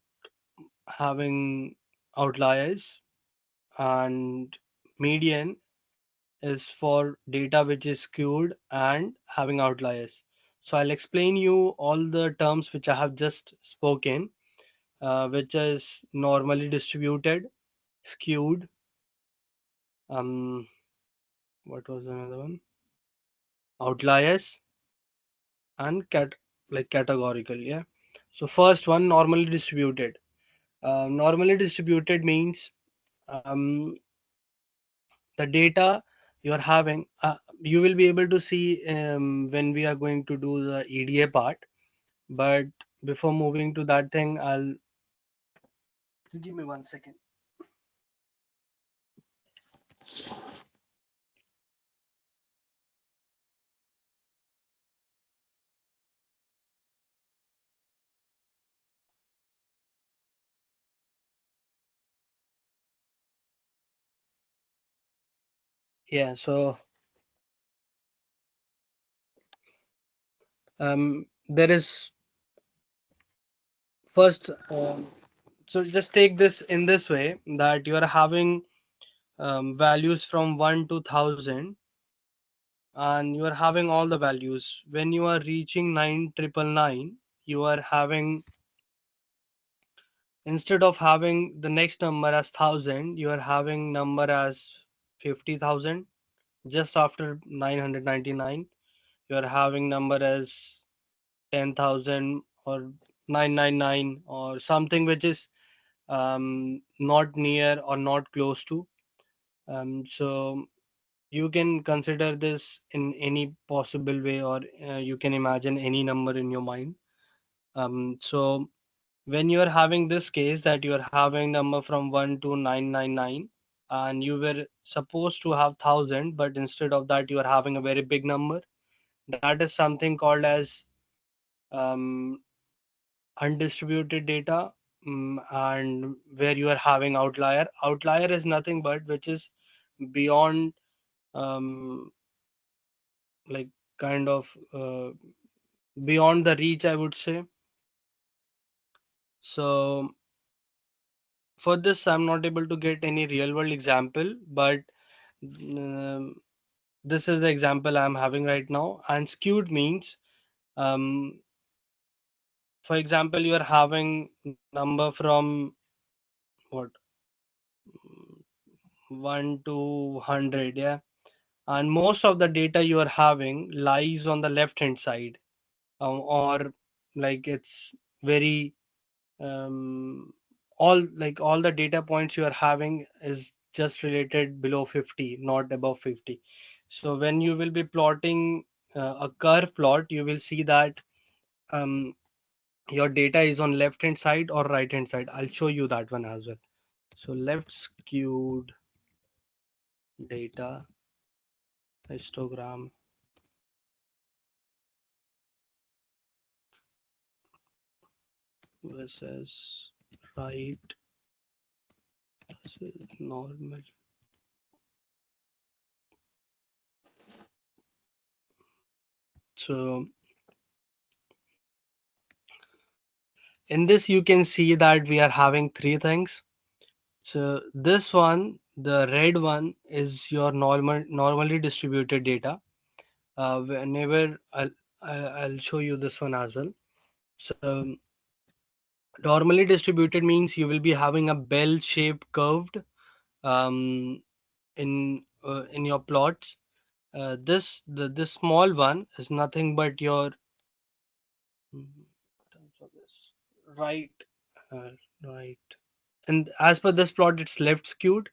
Speaker 1: having outliers. And median is for data which is skewed and having outliers. So I'll explain you all the terms which I have just spoken, which is normally distributed, skewed, um, what was another one? Outliers, and categorical. Yeah. So first one, normally distributed. Normally distributed means the data you're having, you will be able to see when we are going to do the EDA part. But before moving to that thing, I'll just give me 1 second. Yeah, so there is first, so just take this in this way, that you are having values from 1 to 1000, and you are having all the values. When you are reaching 9999, you are having, instead of having the next number as 1000, you are having number as 50,000. Just after 999, you are having number as 10,000 or 999 or something which is not near or not close to. So you can consider this in any possible way, or you can imagine any number in your mind. So when you are having this case, that you are having number from 1 to 999, and you were supposed to have 1000, but instead of that you are having a very big number, that is something called as um, undistributed data. And where you are having outlier is nothing but which is beyond, um, like kind of beyond the reach, I would say. So for this, I'm not able to get any real world example, but um, this is the example I'm having right now. And skewed means, um, for example, you are having number from what, 1 to 100, yeah, and most of the data you are having lies on the left hand side, or like it's very, um, all the data points you are having is just related below 50, not above 50. So when you will be plotting a curve plot, you will see that your data is on left hand side or right hand side. I'll show you that one as well. So left skewed data histogram versus right versus normal. So in this you can see that we are having three things. So this one, the red one, is your normally distributed data. Whenever I'll show you this one as well. So normally distributed means you will be having a bell shaped curved um, in your plots. This small one is nothing but your terms of this, right, uh, right. And as per this plot, it's left skewed,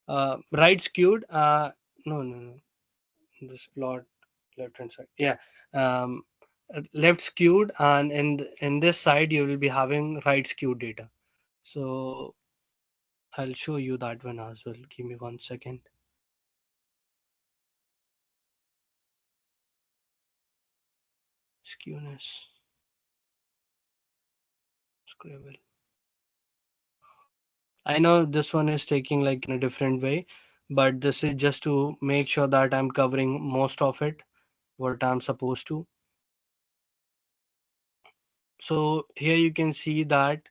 Speaker 1: right skewed. No. This plot left hand side. Yeah, um, left skewed, and in this side you will be having right skewed data. So I'll show you that one as well. Give me 1 second. Skewness. Scribble. I know this one is taking like in a different way, but this is just to make sure that I'm covering most of it, what I'm supposed to. So here you can see that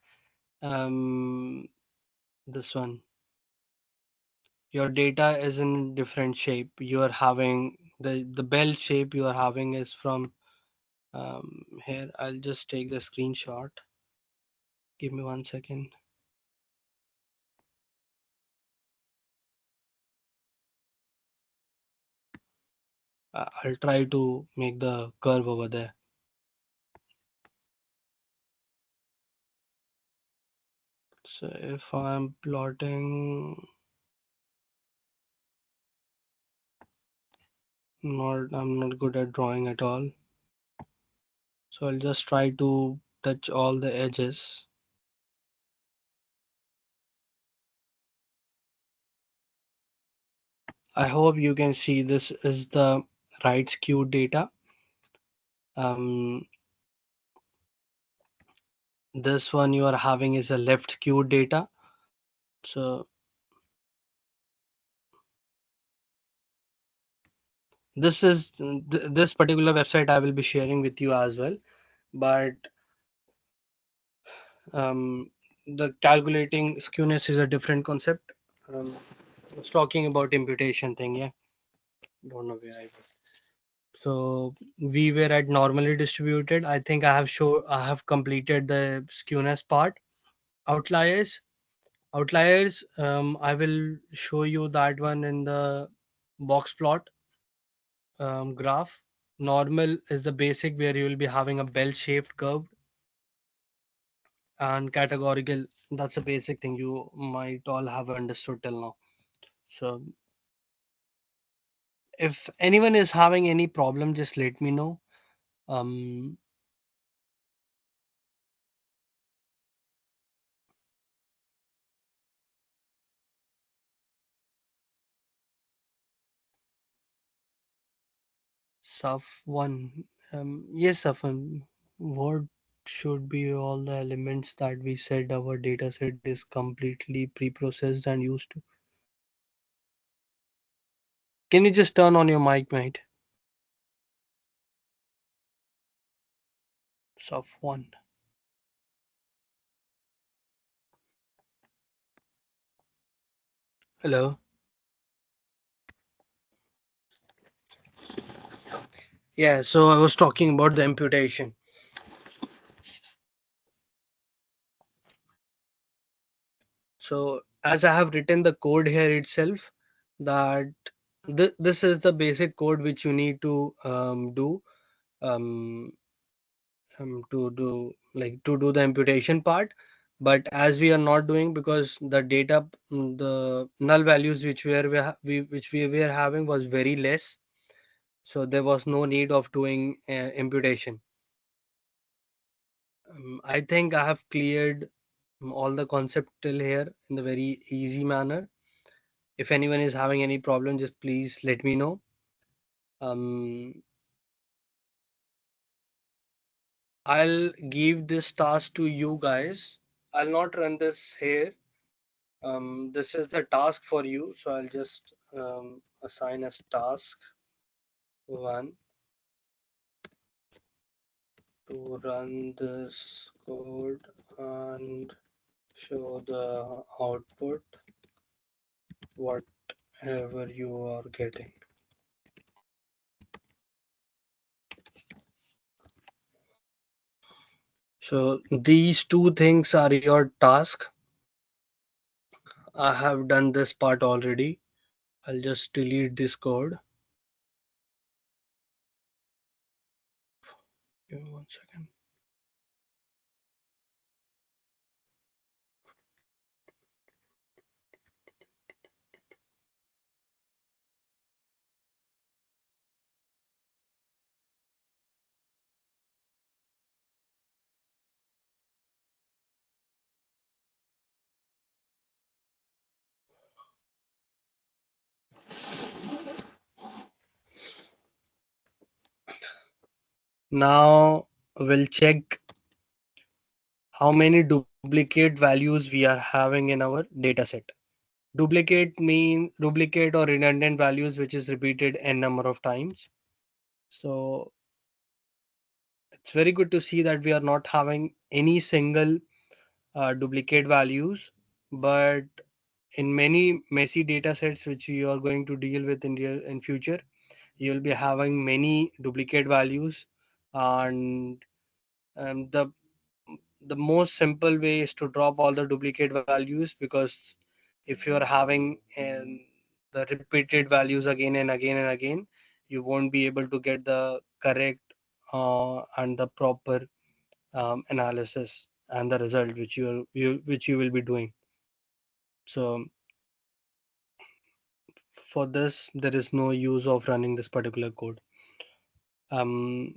Speaker 1: this one, your data is in different shape. You are having the bell shape you are having is from here. I'll just take the screenshot. Give me 1 second. I'll try to make the curve over there. So if I'm plotting, I'm not good at drawing at all. So I'll just try to touch all the edges. I hope you can see this is the right skewed data. Um, this one you are having is a left skewed data. So this is this particular website I will be sharing with you as well, but the calculating skewness is a different concept. I was talking about imputation thing. Yeah, don't know where I was. So we were at normally distributed. I think I have completed the skewness part. Outliers. Outliers, I will show you that one in the box plot graph. Normal is the basic where you will be having a bell-shaped curve, and categorical, that's a basic thing you might all have understood till now. So if anyone is having any problem, just let me know. Um, Saf1, yes, Safwan, what should be all the elements that we said our data set is completely pre-processed and used to? Can you just turn on your mic, mate? Saf1. Hello. Yeah, so I was talking about the imputation. So as I have written the code here itself, that this is the basic code which you need to do um, to do the imputation part. But as we are not doing, because the data, the null values which which we were having was very less, so there was no need of doing imputation. I think I have cleared all the concept till here in the very easy manner. If anyone is having any problem, just please let me know. Um, I'll give this task to you guys. I'll not run this here. This is the task for you, so I'll just assign as task one to run this code and show the output whatever you are getting. So these two things are your task. I have done this part already. I'll just delete this code. Give me 1 second. Now we'll check how many duplicate values we are having in our data set. Duplicate or redundant values which is repeated n number of times. So it's very good to see that we are not having any single duplicate values, but in many messy data sets which you are going to deal with in future, you'll be having many duplicate values. And the most simple way is to drop all the duplicate values, because if you're having the repeated values again and again and again, you won't be able to get the correct and the proper analysis and the result which you will be doing. So for this there is no use of running this particular code. um,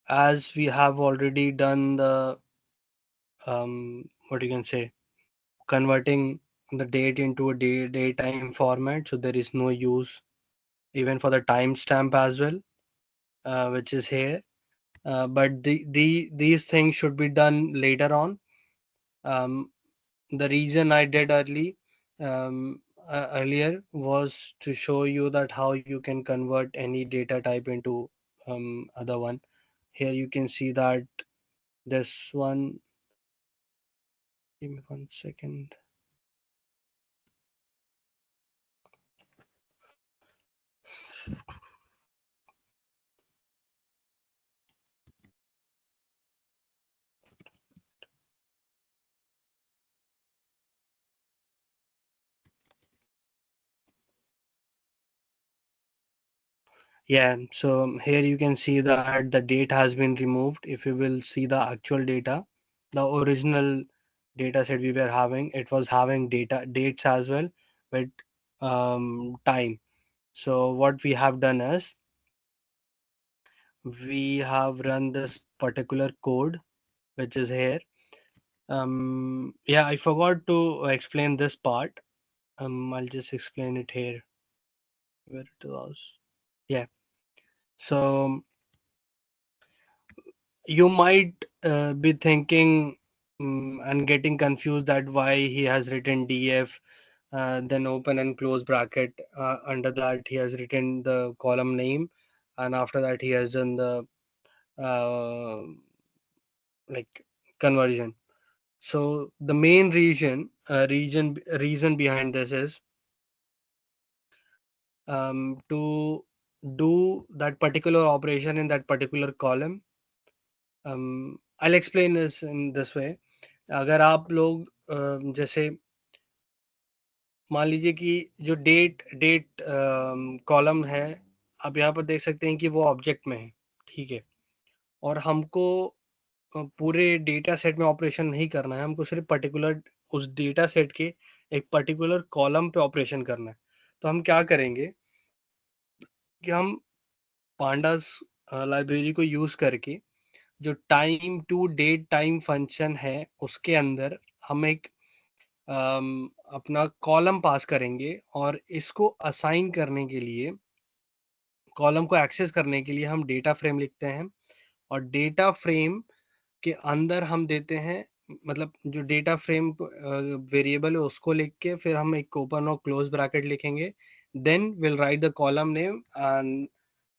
Speaker 1: as we have already done the what you can say, converting the date into a daytime format, so there is no use even for the timestamp as well, which is here. But these things should be done later on. um, the reason I did earlier was to show you that how you can convert any data type into other one. Here you can see that this one, give me 1 second. Yeah, so here you can see that the date has been removed. If you will see the actual data, the original data set we were having, it was having dates as well with time. So what we have done is we have run this particular code which is here. Yeah, I forgot to explain this part. I'll just explain it here where it was. Yeah, so you might be thinking and getting confused that why he has written df, then open and close bracket, under that he has written the column name, and after that he has done the uh, like conversion. So the main reason behind this is to do that particular operation in that particular column. I'll explain this in this way. अगर आप लोग जैसे मान लीजिए कि जो date column है, आप यहाँ पर देख सकते हैं कि वो ऑब्जेक्ट में है, ठीक है। और हमको पूरे डेटा सेट में ऑपरेशन नहीं करना है, हमको सिर्फ पर्टिकुलर उस डेटा सेट के एक पर्टिकुलर कॉलम पे ऑपरेशन करना है। तो हम क्या करेंगे कि हम पांडास लाइब्रेरी को यूज करके जो time to date time function है उसके अंदर हम एक अपना कॉलम पास करेंगे और इसको असाइन करने के लिए, कॉलम को एक्सेस करने के लिए हम डेटा फ्रेम लिखते हैं और डेटा फ्रेम के अंदर हम देते हैं, मतलब जो डेटा फ्रेम वेरिएबल है उसको लिख के फिर हम एक ओपन और क्लोज ब्रैकेट लिखेंगे, then will write the column name and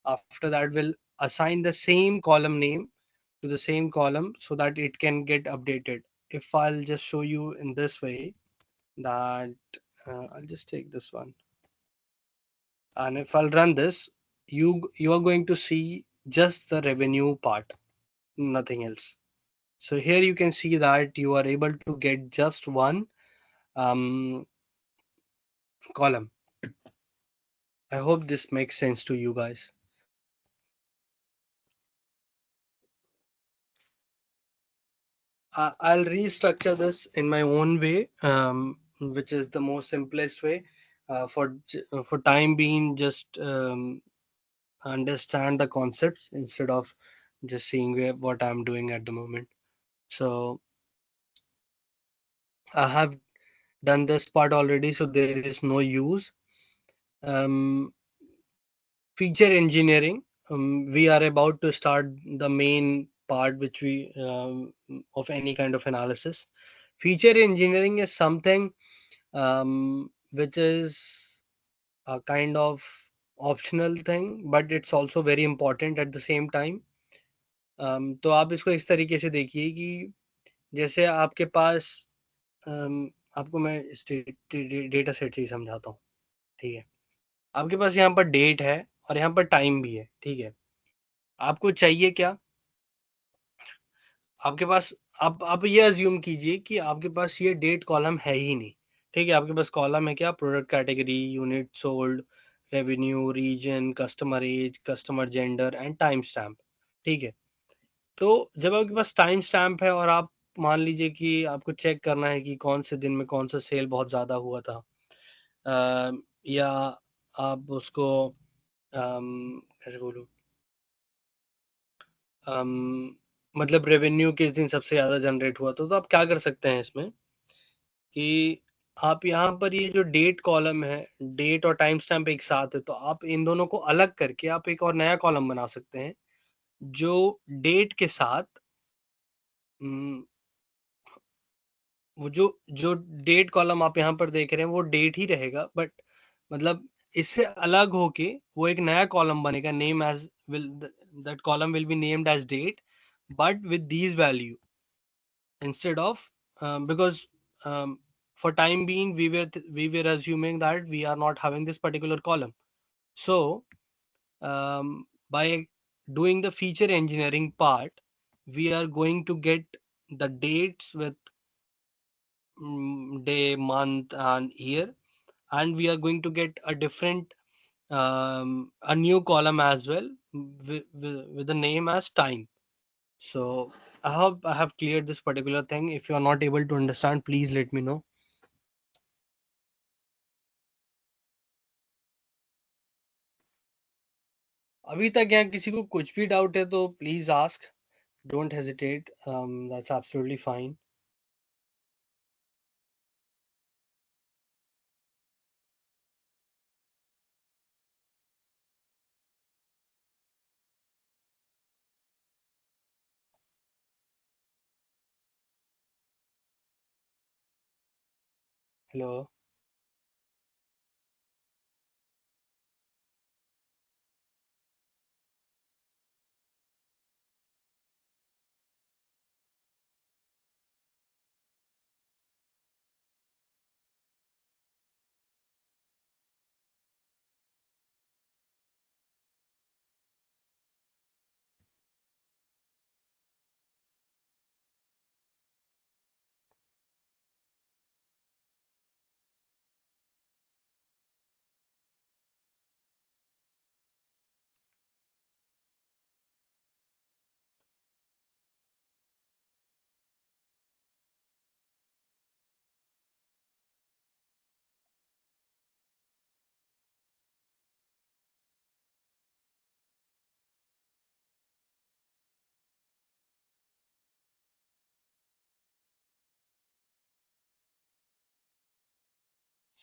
Speaker 1: after that we'll assign the same column name to the same column so that it can get updated. If I'll just show you in this way that I'll just take this one, and if I'll run this, you are going to see just the revenue part, nothing else. So here you can see that you are able to get just one um, column. I hope this makes sense to you guys. I'll restructure this in my own way, which is the most simplest way. For time being, just understand the concepts instead of just seeing what I'm doing at the moment. So I have done this part already, so there is no use. Um, Feature engineering. We are about to start the main part, which we of any kind of analysis. Feature engineering is something which is a kind of optional thing, but it's also very important at the same time. तो आप इसको इस तरीके से देखिए कि जैसे आपके पास आपको मैं इस डेटा सेट से ही समझाता हूँ, ठीक है। आपके पास यहाँ पर डेट है और यहाँ पर टाइम भी है, ठीक है। आपको चाहिए क्या? आपके पास, आप ये अज्यूम कीजिए कि आपके पास ये डेट कॉलम है ही नहीं, ठीक है। आपके पास कॉलम है क्या? Product category, unit sold, revenue, region, customer age, customer gender and time stamp, ठीक है। तो जब आपके पास टाइम स्टैम्प है और आप मान लीजिए कि आपको चेक करना है कि कौन से दिन में कौन सा सेल बहुत ज़्यादा हुआ था, या आप उसको कैसे बोलूँ, मतलब रेवेन्यू किस दिन सबसे ज़्यादा जनरेट हुआ था, तो आप क्या कर सकते हैं इसमें कि आप यहाँ पर ये जो डेट कॉलम है, डेट और टाइम स्टैम्प एक साथ है, तो आप इन दोनों को अलग करके आप एक और नया कॉलम बना सकते हैं जो डेट के साथ वो जो डेट कॉलम आप यहाँ पर देख रहे हैं वो डेट ही रहेगा, बट मतलब इससे अलग होके वो एक नया कॉलम बनेगा, name as will that column will be named as date but with these value instead of because for time being we were assuming that we are not having this particular column. So by doing the feature engineering part, we are going to get the dates with day, month and year, and we are going to get a different a new column as well with the name as time. So I hope I have cleared this particular thing. If you are not able to understand, please let me know. अभी तक यहाँ किसी को कुछ भी doubt है तो please ask, don't hesitate, that's absolutely fine. Hello.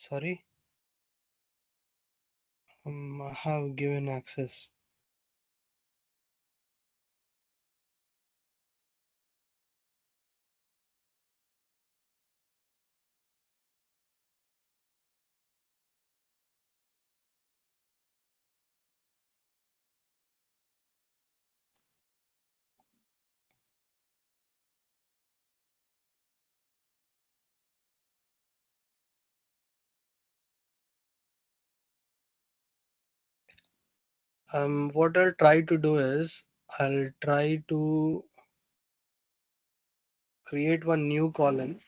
Speaker 1: Sorry, I have given access. What I'll try to do is I'll try to create one new column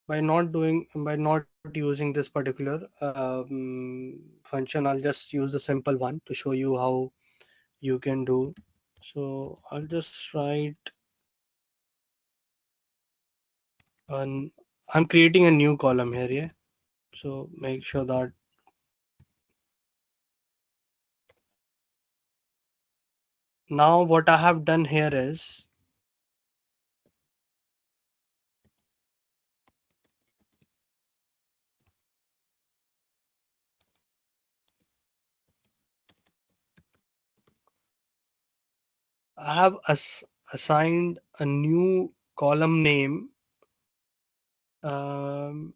Speaker 1: by not using this particular function. I'll just use the simple one to show you how you can do. So I'll just write an I'm creating a new column here, yeah. So make sure that now what I have done here is I have assigned a new column name um,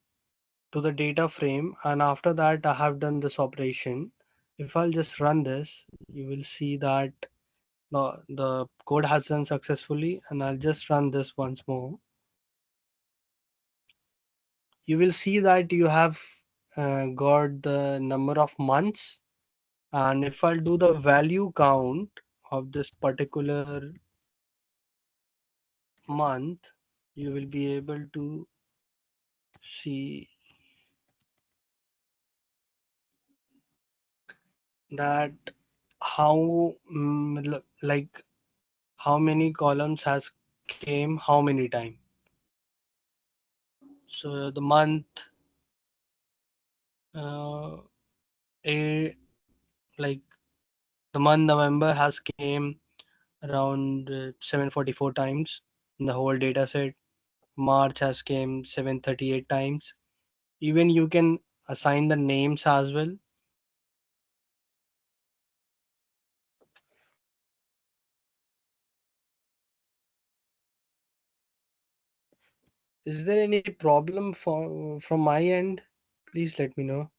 Speaker 1: to the data frame, and after that I have done this operation. If I'll just run this, you will see that the code has run successfully, and I'll just run this once more. You will see that you have got the number of months, and if I'll do the value count of this particular month, you will be able to see that how like how many columns has came how many time. So the month uh, a like the month November has came around 744 times in the whole data set. March has came 738 times. Even you can assign the names as well. Is there any problem from my end? Please let me know.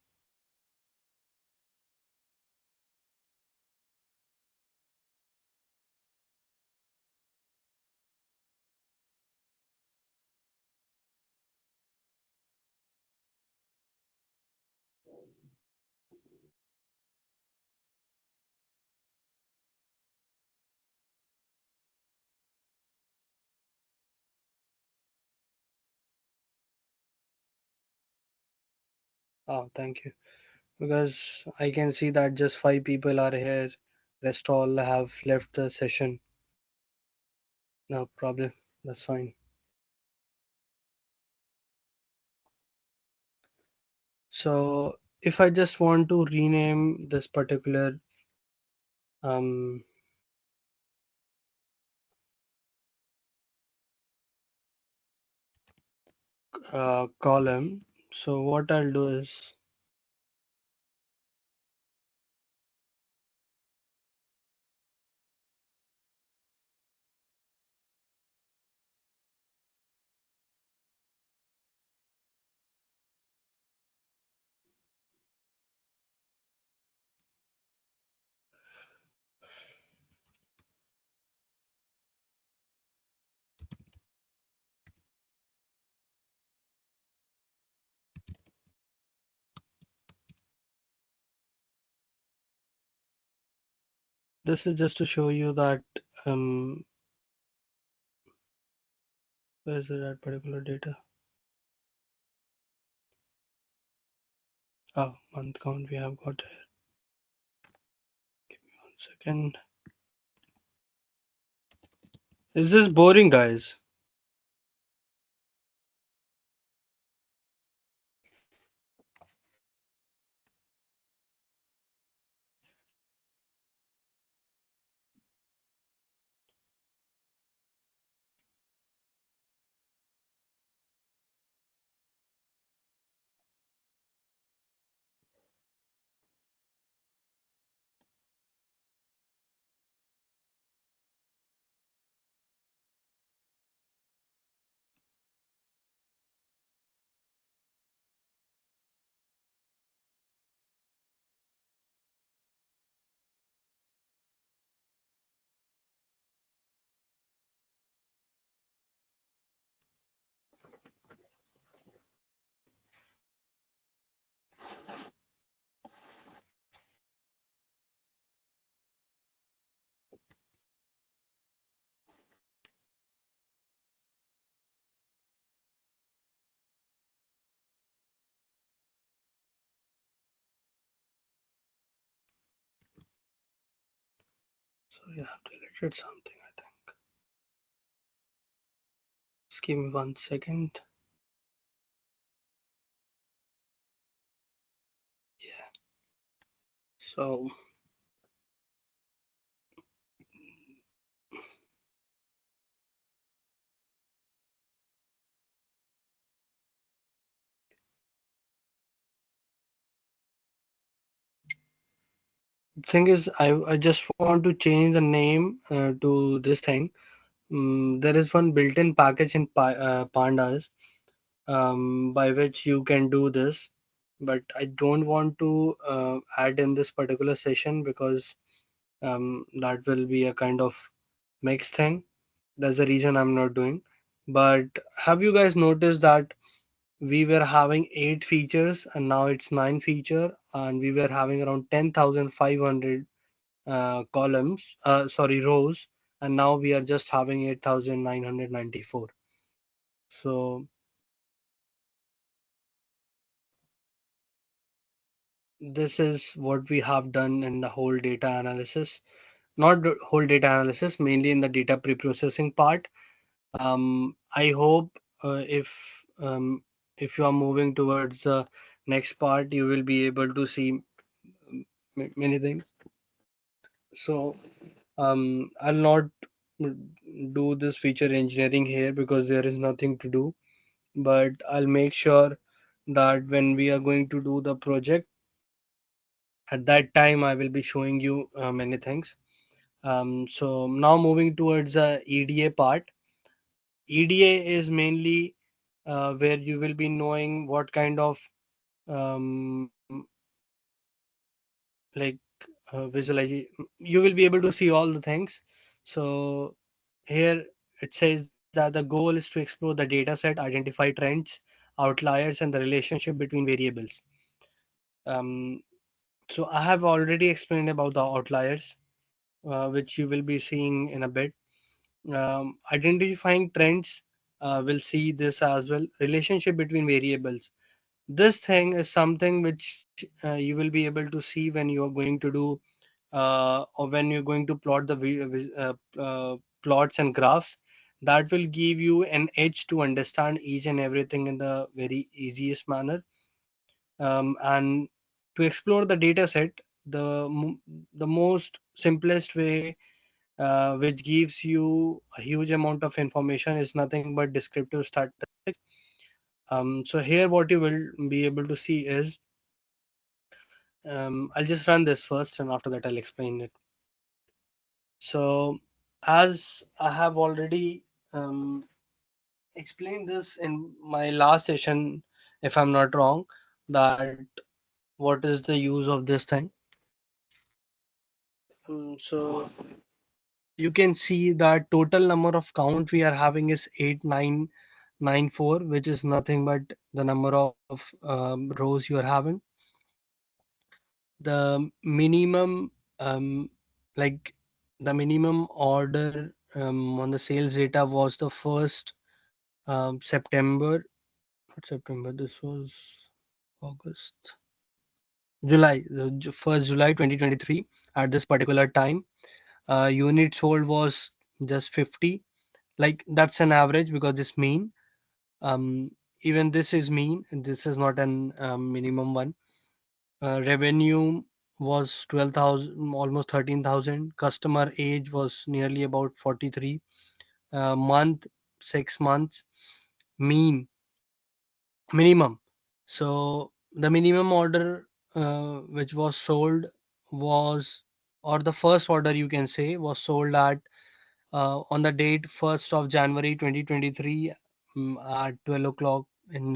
Speaker 1: Oh, thank you. Because I can see that just 5 people are here. Rest all have left the session. No problem. That's fine. So if I just want to rename this particular um, column, so what I'll do is this is just to show you that where is that particular data? Oh, month count we have got here. Give me 1 second. Is this boring, guys? Sorry, I have deleted something, I think. Just give me 1 second. Yeah. So thing is, I just want to change the name to this thing. There is one built-in package in Pandas by which you can do this, but I don't want to add in this particular session because that will be a kind of mixed thing. That's the reason I'm not doing. But have you guys noticed that we were having 8 features and now it's 9 feature, and we were having around 10,500 rows, and now we are just having 8,994. So this is what we have done in the whole data analysis, not the whole data analysis, mainly in the data pre-processing part. I hope if you are moving towards the next part, you will be able to see many things. So I'll not do this feature engineering here because there is nothing to do, but I'll make sure that when we are going to do the project, at that time I will be showing you many things. So now moving towards the EDA part. EDA is mainly where you will be knowing what kind of um, like visualization you will be able to see all the things. So here it says that the goal is to explore the data set, identify trends, outliers, and the relationship between variables. um, so I have already explained about the outliers, which you will be seeing in a bit. Identifying trends, we'll see this as well. Relationship between variables, this thing is something which you will be able to see when you are going to do or when you're going to plot the plots and graphs. That will give you an edge to understand each and everything in the very easiest manner. And to explore the data set, the most simplest way, which gives you a huge amount of information, is nothing but descriptive statistic. So here what you will be able to see is, I'll just run this first and after that I'll explain it. So as I have already explained this in my last session, if I'm not wrong, that what is the use of this thing. So you can see that total number of count we are having is 8994, which is nothing but the number of rows you are having. The minimum, like the minimum order on the sales data was the first September, not September, this was August, July, the 1st July 2023. At this particular time, unit sold was just 50. Like that's an average because it's mean. Um, Even this is mean, and this is not an minimum one. Revenue was 12,000, almost 13,000. Customer age was nearly about 43. Month, 6 months. Mean, minimum. So the minimum order which was sold was, or the first order you can say, was sold at on the date 1st of January 2023 at 12 o'clock in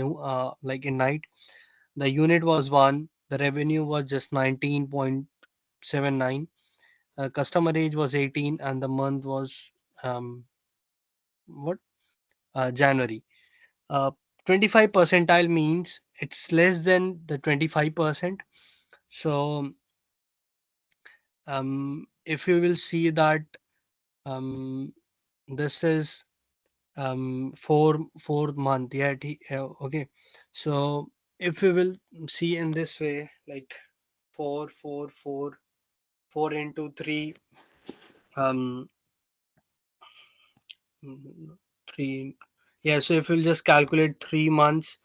Speaker 1: like in night. The unit was one. The revenue was just 19.79. Customer age was 18, and the month was what January. Uh, 25 percentile means it's less than the 25%. So if you will see that um, this is four month, yeah, okay. So if we will see in this way, like four into three, um, 3, yeah, so if you'll just calculate 3 months,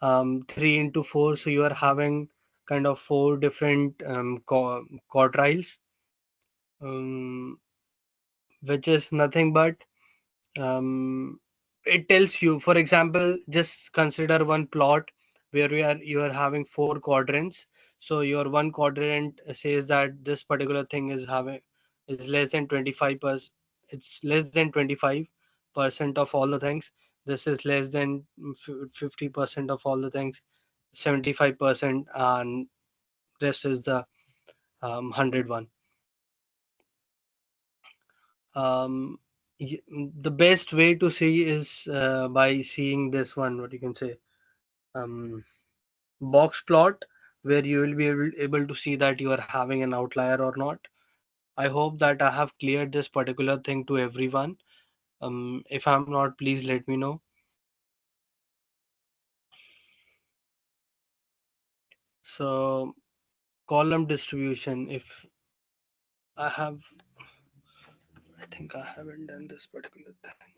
Speaker 1: 3 into 4, so you are having kind of 4 different quartiles, um, which is nothing but um, it tells you, for example, just consider one plot where you are having 4 quadrants. So your one quadrant says that this particular thing is less than 25%. It's less than 25% of all the things. This is less than 50% of all the things, 75%, and rest is the 101. um the best way to see is by seeing this one, what you can say, um box plot, where you will be able to see that you are having an outlier or not. I hope that I have cleared this particular thing to everyone. If I'm not, please let me know. So column distribution, if I have, I think I haven't done this particular thing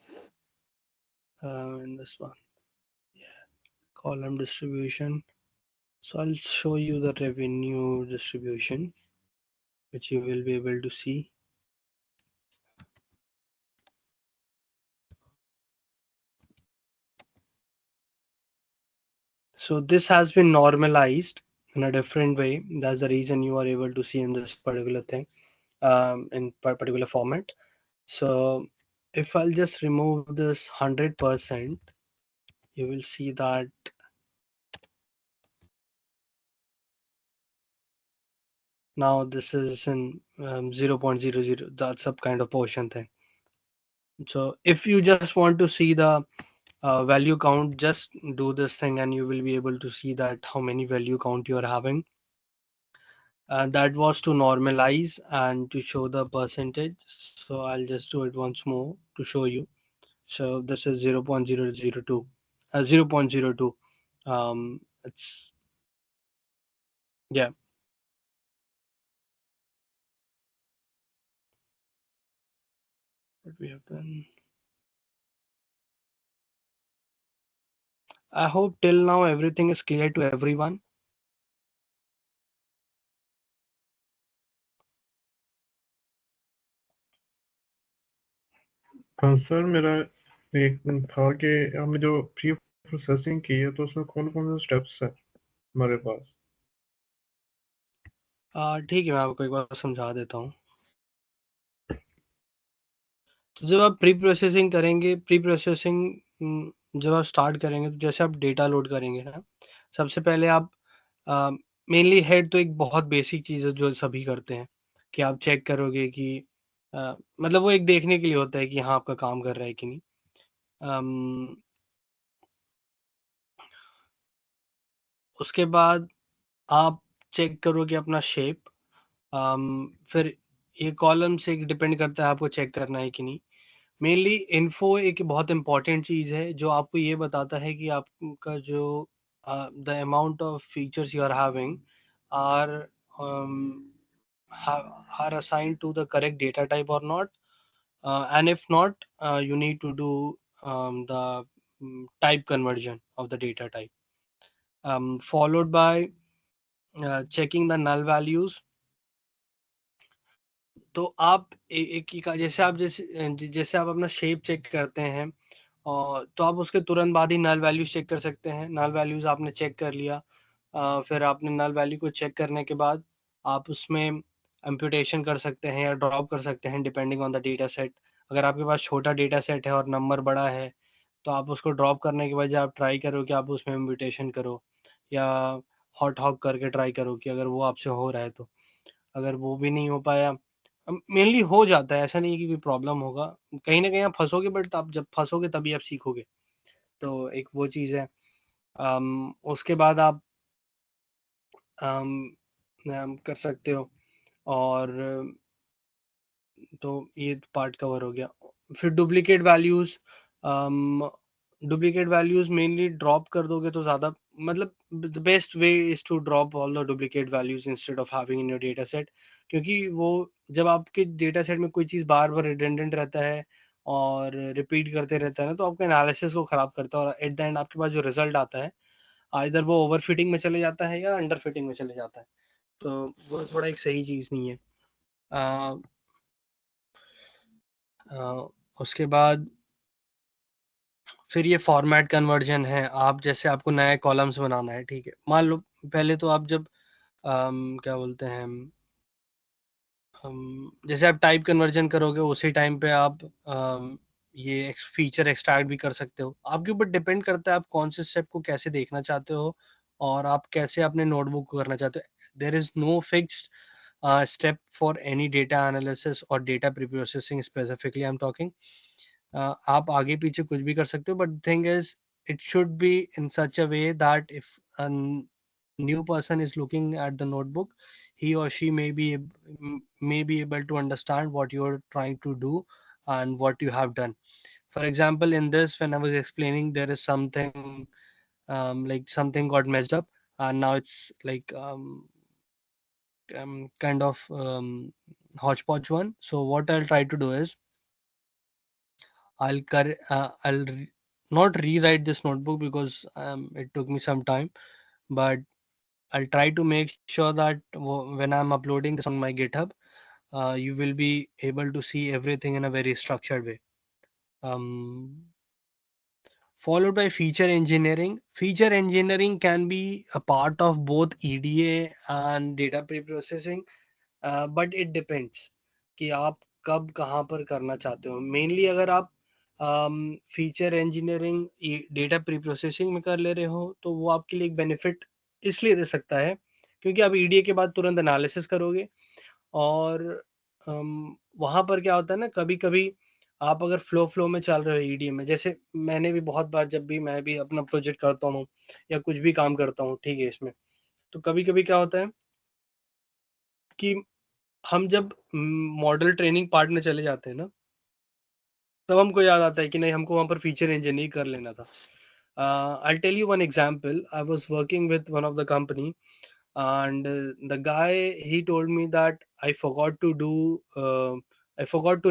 Speaker 1: in this one. Yeah, column distribution. So I'll show you the revenue distribution, which you will be able to see. So this has been normalized in a different way. That's the reason you are able to see in this particular thing, in particular format. So if I'll just remove this 100%, you will see that now this is in 0.00. That's a kind of portion thing. So if you just want to see the value count, just do this thing and you will be able to see that how many value count you are having. That was to normalize and to show the percentage. So I'll just do it once more to show you. So this is 0.002, 0.02. It's, yeah. What we have done. I hope till now everything is clear to everyone.
Speaker 4: हाँ sir, मेरा एक था कि हमने जो pre processing की है तो उसमें कौन कौन से स्टेप्स हैं हमारे पास?
Speaker 1: ठीक है, मैं आपको एक बार समझा देता हूँ। तो जब आप प्री प्रोसेसिंग करेंगे, प्री प्रोसेसिंग जब आप स्टार्ट करेंगे, तो जैसे आप डेटा लोड करेंगे ना, सबसे पहले आप मेनली हेड तो एक बहुत बेसिक चीज़ है जो सभी करते हैं, कि आप चेक करोगे कि मतलब वो एक देखने के लिए होता है कि हाँ आपका काम कर रहा है कि नहीं। उसके बाद आप चेक करोगे अपना शेप। फिर ये कॉलम से डिपेंड करता है आपको चेक करना है कि नहीं। मेनली इन्फो एक बहुत इंपॉर्टेंट चीज़ है जो आपको ये बताता है कि आपका जो the amount of features you are having are are assigned to the correct data type or not, and if not, you need to do the type conversion of the data type, followed by checking the null values. तो आप एक ही का जैसे आप अपना shape check करते हैं, और तो आप उसके तुरंत बाद ही नल वैल्यूज चेक कर सकते हैं। नल वैल्यूज आपने चेक कर लिया, फिर आपने नल वैल्यू को चेक करने के बाद आप उसमें इम्प्यूटेशन कर सकते हैं या ड्रॉप कर सकते हैं depending on the data set. अगर आपके पास छोटा डेटा सेट है और नंबर बड़ा है, तो आप उसको ड्रॉप करने के बजाय आप ट्राई करो कि आप उसमें इम्प्यूटेशन करो, या हॉट हॉक करके ट्राई करो कि अगर वो आपसे हो रहा है तो। अगर वो भी नहीं हो पाया, मेनली हो जाता है, ऐसा नहीं है कि कोई प्रॉब्लम होगा, कहीं ना कहीं आप फंसोगे, बट आप जब फंसोगे तभी आप सीखोगे। तो एक वो चीज़ है। उसके बाद आप कर सकते हो। और तो ये पार्ट कवर हो गया। फिर duplicate values, duplicate values mainly drop कर दोगे तो ज़्यादा, मतलब the best way is to drop all the duplicate values instead of having in your data set, क्योंकि वो जब आपके डेटा सेट में कोई चीज़ बार बार रिडंडेंट रहता है और रिपीट करते रहता है ना, तो आपके एनालिसिस को ख़राब करता है और एट द एंड आपके पास जो रिजल्ट आता है इधर वो ओवर फिटिंग में चले जाता है या अंडर फिटिंग में चले जाता है, तो वो थोड़ा एक सही चीज़ नहीं है। आ, आ, उसके बाद फिर ये फॉर्मेट कन्वर्जन है। आप जैसे आपको नए कॉलम्स बनाना है, ठीक है, मान लो पहले तो आप जब क्या बोलते हैं जैसे आप टाइप कन्वर्जन करोगे उसी टाइम पे आप ये फीचर एक्सट्रैक्ट भी कर सकते हो। आपके ऊपर डिपेंड करता है आप कौन से स्टेप को कैसे देखना चाहते हो और आप कैसे अपने नोटबुक को करना चाहते हो। There is no fixed step for any data analysis or data preprocessing specifically I'm talking। आप आगे पीछे कुछ भी कर सकते हो, but the thing is it should be in such a way that if a new person is looking at the notebook, he or she may be able to understand what you're trying to do and what you have done. For example, in this, when I was explaining, there is something like something got messed up and now it's like kind of hodgepodge one. So what I'll try to do is not rewrite this notebook because it took me some time, but I'll try to make sure that when I'm uploading this on my GitHub, you will be able to see everything in a very structured way. Followed by feature engineering. Feature engineering can be a part of both EDA and data preprocessing, but it depends कि आप कब कहाँ पर करना चाहते हो। Mainly अगर आप feature engineering data pre processing में कर ले रहे हो तो वो आपके लिए एक बेनिफिट इसलिए दे सकता है क्योंकि आप ईडीए के बाद तुरंत एनालिसिस करोगे और वहाँ पर क्या होता है ना, कभी कभी आप अगर फ्लो में चल रहे हो ईडीए में, जैसे मैंने भी बहुत बार जब भी मैं भी अपना प्रोजेक्ट करता हूँ या कुछ भी काम करता हूँ, ठीक है, इसमें तो कभी कभी क्या होता है कि हम जब मॉडल ट्रेनिंग पार्ट में चले जाते हैं ना, तब हमको याद आता है कि नहीं, हमको वहाँ पर फीचर इंजीनियरिंग कर लेना था। I'll tell you one example. I was working with one of the company and the guy, he told me that I forgot to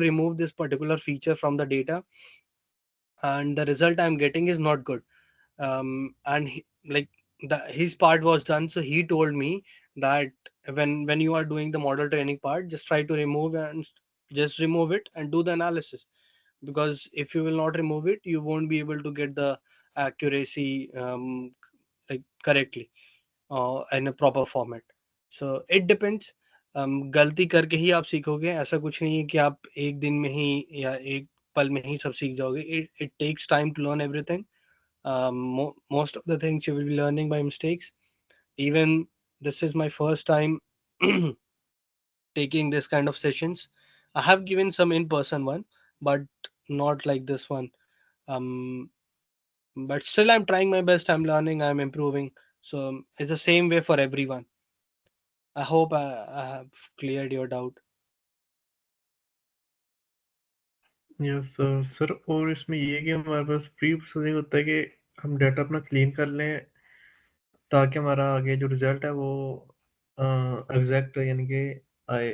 Speaker 1: remove this particular feature from the data and the result I'm getting is not good. And like his part was done, so he told me that when you are doing the model training part, just try to remove it and do the analysis, because if you will not remove it, you won't be able to get the accuracy like correctly in a proper format. So it depends. गलती करके ही आप सीखोगे, ऐसा कुछ नहीं है कि आप एक दिन में ही या एक पल में ही सब सीख जाओगे। It takes time to learn everything. Most of the things you will be learning by mistakes. Even this is my first time taking this kind of sessions. I have given some in-person one, but not like this one. Um, but still I'm trying my best. I'm learning, I'm improving. So it's the same way for everyone. I hope I have cleared your doubt.
Speaker 4: Yes sir. Sir और इसमें ये है कि हमारे पास pre processing होता है कि हम डाटा अपना क्लीन कर लें ताकि हमारा आगे जो रिजल्ट है वो एग्जैक्ट यानी कि आए।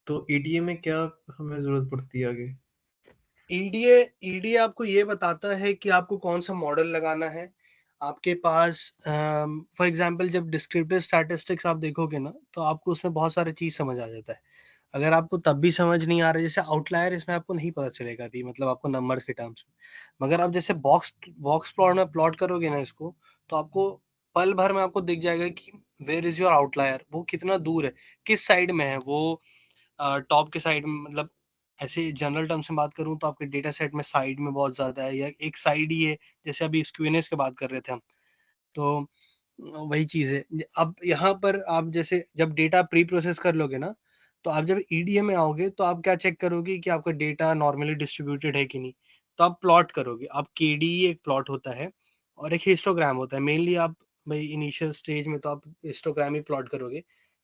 Speaker 4: तो ईडीए में क्या हमें ज़रूरत पड़ती है आगे?
Speaker 1: ईडीए आपको ये बताता है कि आपको कौन सा मॉडल लगाना है। आपके पास फॉर एग्जांपल जब डिस्क्रिप्टिव स्टैटिस्टिक्स आप देखोगे ना, तो आपको उसमें बहुत सारी चीज समझ आ जाता है। अगर आपको तब भी समझ नहीं आ रहा है, जैसे आउटलायर, इसमें आपको नहीं पता चलेगा अभी, मतलब आपको नंबर्स के टर्म्स में, मगर आप जैसे बॉक्स बॉक्स प्लॉट में प्लॉट करोगे ना इसको, तो आपको पल भर में आपको दिख जाएगा कि वेयर इज योर आउटलायर, वो कितना दूर है, किस साइड में है वो। टॉप के साइड में, मतलब ऐसे जनरल टर्म्स में बात करूं तो आपके डेटा सेट में साइड में बहुत ज्यादा है या एक साइड ही है, जैसे अभी स्क्यूनेस की बात कर रहे थे हम, तो वही चीज है। अब यहाँ पर आप जैसे जब डेटा प्री प्रोसेस कर लोगे ना, तो आप जब ईडीए में आओगे तो आप क्या चेक करोगे कि आपका डेटा नॉर्मली डिस्ट्रीब्यूटेड है कि नहीं। तो आप प्लॉट करोगे, आप केडीई एक प्लॉट होता है और एक हिस्टोग्राम होता है। मेनली आप भाई इनिशियल स्टेज में तो आप हिस्टोग्राम ही प्लॉट करोगे।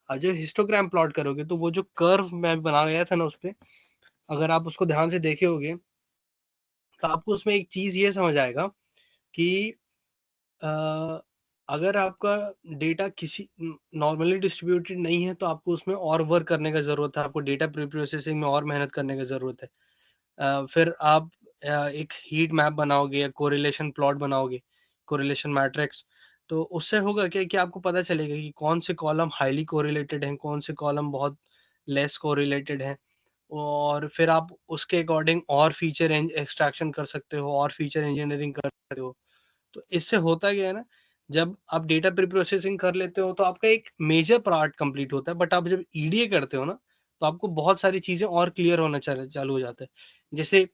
Speaker 1: और जब हिस्टोग्राम प्लॉट करोगे तो वो जो कर्व मैं बना गया था ना उस पे, अगर आप उसको ध्यान से देखे होगे तो आपको उसमें एक चीज ये समझ आएगा कि अगर आपका डेटा किसी नॉर्मली डिस्ट्रीब्यूटेड नहीं है तो आपको उसमें और वर्क करने का ज़रूरत है, आपको डेटा प्री प्रोसेसिंग में और मेहनत करने की ज़रूरत है। फिर आप एक हीट मैप बनाओगे या कोरिलेशन प्लॉट बनाओगे, कोरिलेशन मैट्रिक्स, तो उससे होगा क्या कि आपको पता चलेगा कि कौन से कॉलम हाईली कोरिलेटेड हैं, कौन से कॉलम बहुत लेस कोरिलेटेड हैं, और फिर आप उसके अकॉर्डिंग और फीचर एक्सट्रैक्शन कर सकते हो और फीचर इंजीनियरिंग कर सकते हो। तो इससे होता क्या है ना, जब आप डेटा प्री प्रोसेसिंग कर लेते हो तो आपका एक मेजर पार्ट कंप्लीट होता है, बट आप जब ईडीए करते हो ना तो आपको बहुत सारी चीजें और क्लियर होना चालू हो जाता है। जैसे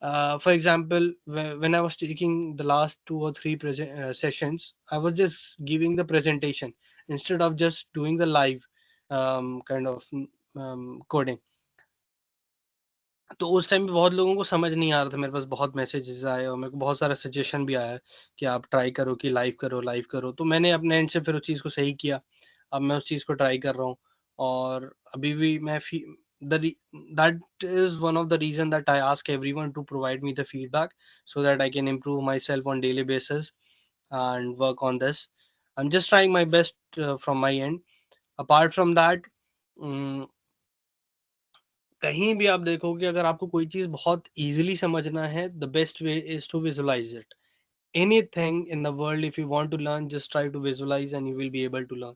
Speaker 1: for example when I was taking the last 2 or 3 sessions, I was just giving the presentation instead of just doing the live kind of coding. तो उस टाइम पे बहुत लोगों को समझ नहीं आ रहा था, मेरे पास बहुत मैसेजेस आए और मेरे को बहुत सारा सजेशन भी आया कि आप ट्राई करो कि लाइव करो, लाइव करो। तो मैंने अपने एंड से फिर उस चीज़ को सही किया। अब मैं उस चीज़ को ट्राई कर रहा हूँ और अभी भी मैं that is one of the reason that I ask everyone to provide me the feedback so that I can improve myself on daily basis and work on this. I'm just trying my best from my end. Apart from that, कहीं भी आप देखोगे अगर आपको कोई चीज बहुत easily समझना है, the best way is to visualise it. Anything in the world, if you want to learn, just try to visualise and you will be able to learn,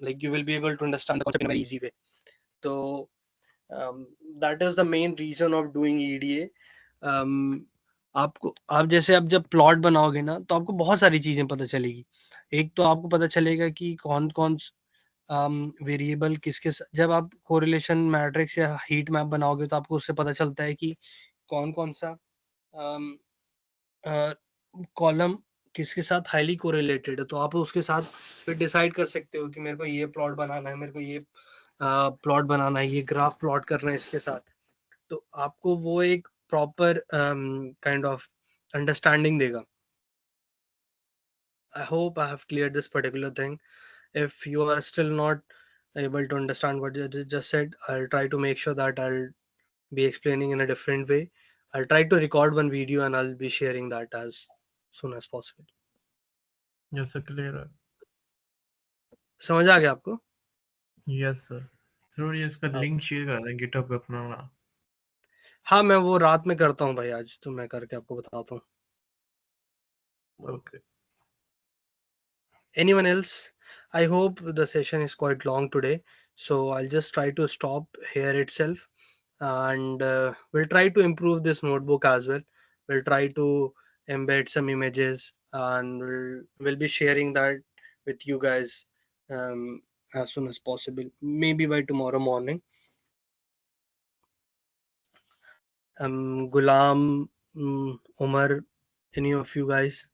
Speaker 1: like you will be able to understand the concept in a very easy way. So that is the main reason of doing EDA. आपको आप जैसे अब जब plot बनाओगे ना तो आपको बहुत सारी चीजें पता चलेगी। एक तो आपको पता चलेगा कि कौन कौन वेरिएबल किसके जब आप कोरिलेशन मैट्रिक्स या हीट मैप बनाओगे तो आपको उससे पता चलता है कि कौन कौन सा कॉलम किसके साथ हाईली कोरिलेटेड है। तो आप उसके साथ फिर डिसाइड कर सकते हो कि मेरे को ये प्लॉट बनाना है, मेरे को ये प्लॉट बनाना है, ये ग्राफ प्लॉट करना है इसके साथ। तो आपको वो एक प्रॉपर काइंड ऑफ अंडरस्टैंडिंग देगा। I hope I have cleared this particular thing. If you are still not able to understand what you just said, I'll try to make sure that I'll be explaining in a different way. I'll try to record one video and I'll be sharing that as soon as possible.
Speaker 4: Yes sir, clear है।
Speaker 1: समझ आ गया आपको?
Speaker 4: Yes sir, जरूर ये इसका
Speaker 1: हाँ।
Speaker 4: Link share कर दें गिटहब पे अपना।
Speaker 1: हाँ, मैं वो रात में करता हूँ भाई, आज तो मैं करके आपको बताता हूँ।
Speaker 4: Okay.
Speaker 1: Anyone else? I hope the session is quite long today, so I'll just try to stop here itself, and we'll try to improve this notebook as well. We'll try to embed some images and we'll be sharing that with you guys as soon as possible, maybe by tomorrow morning. Gulam, Umar, any of you guys?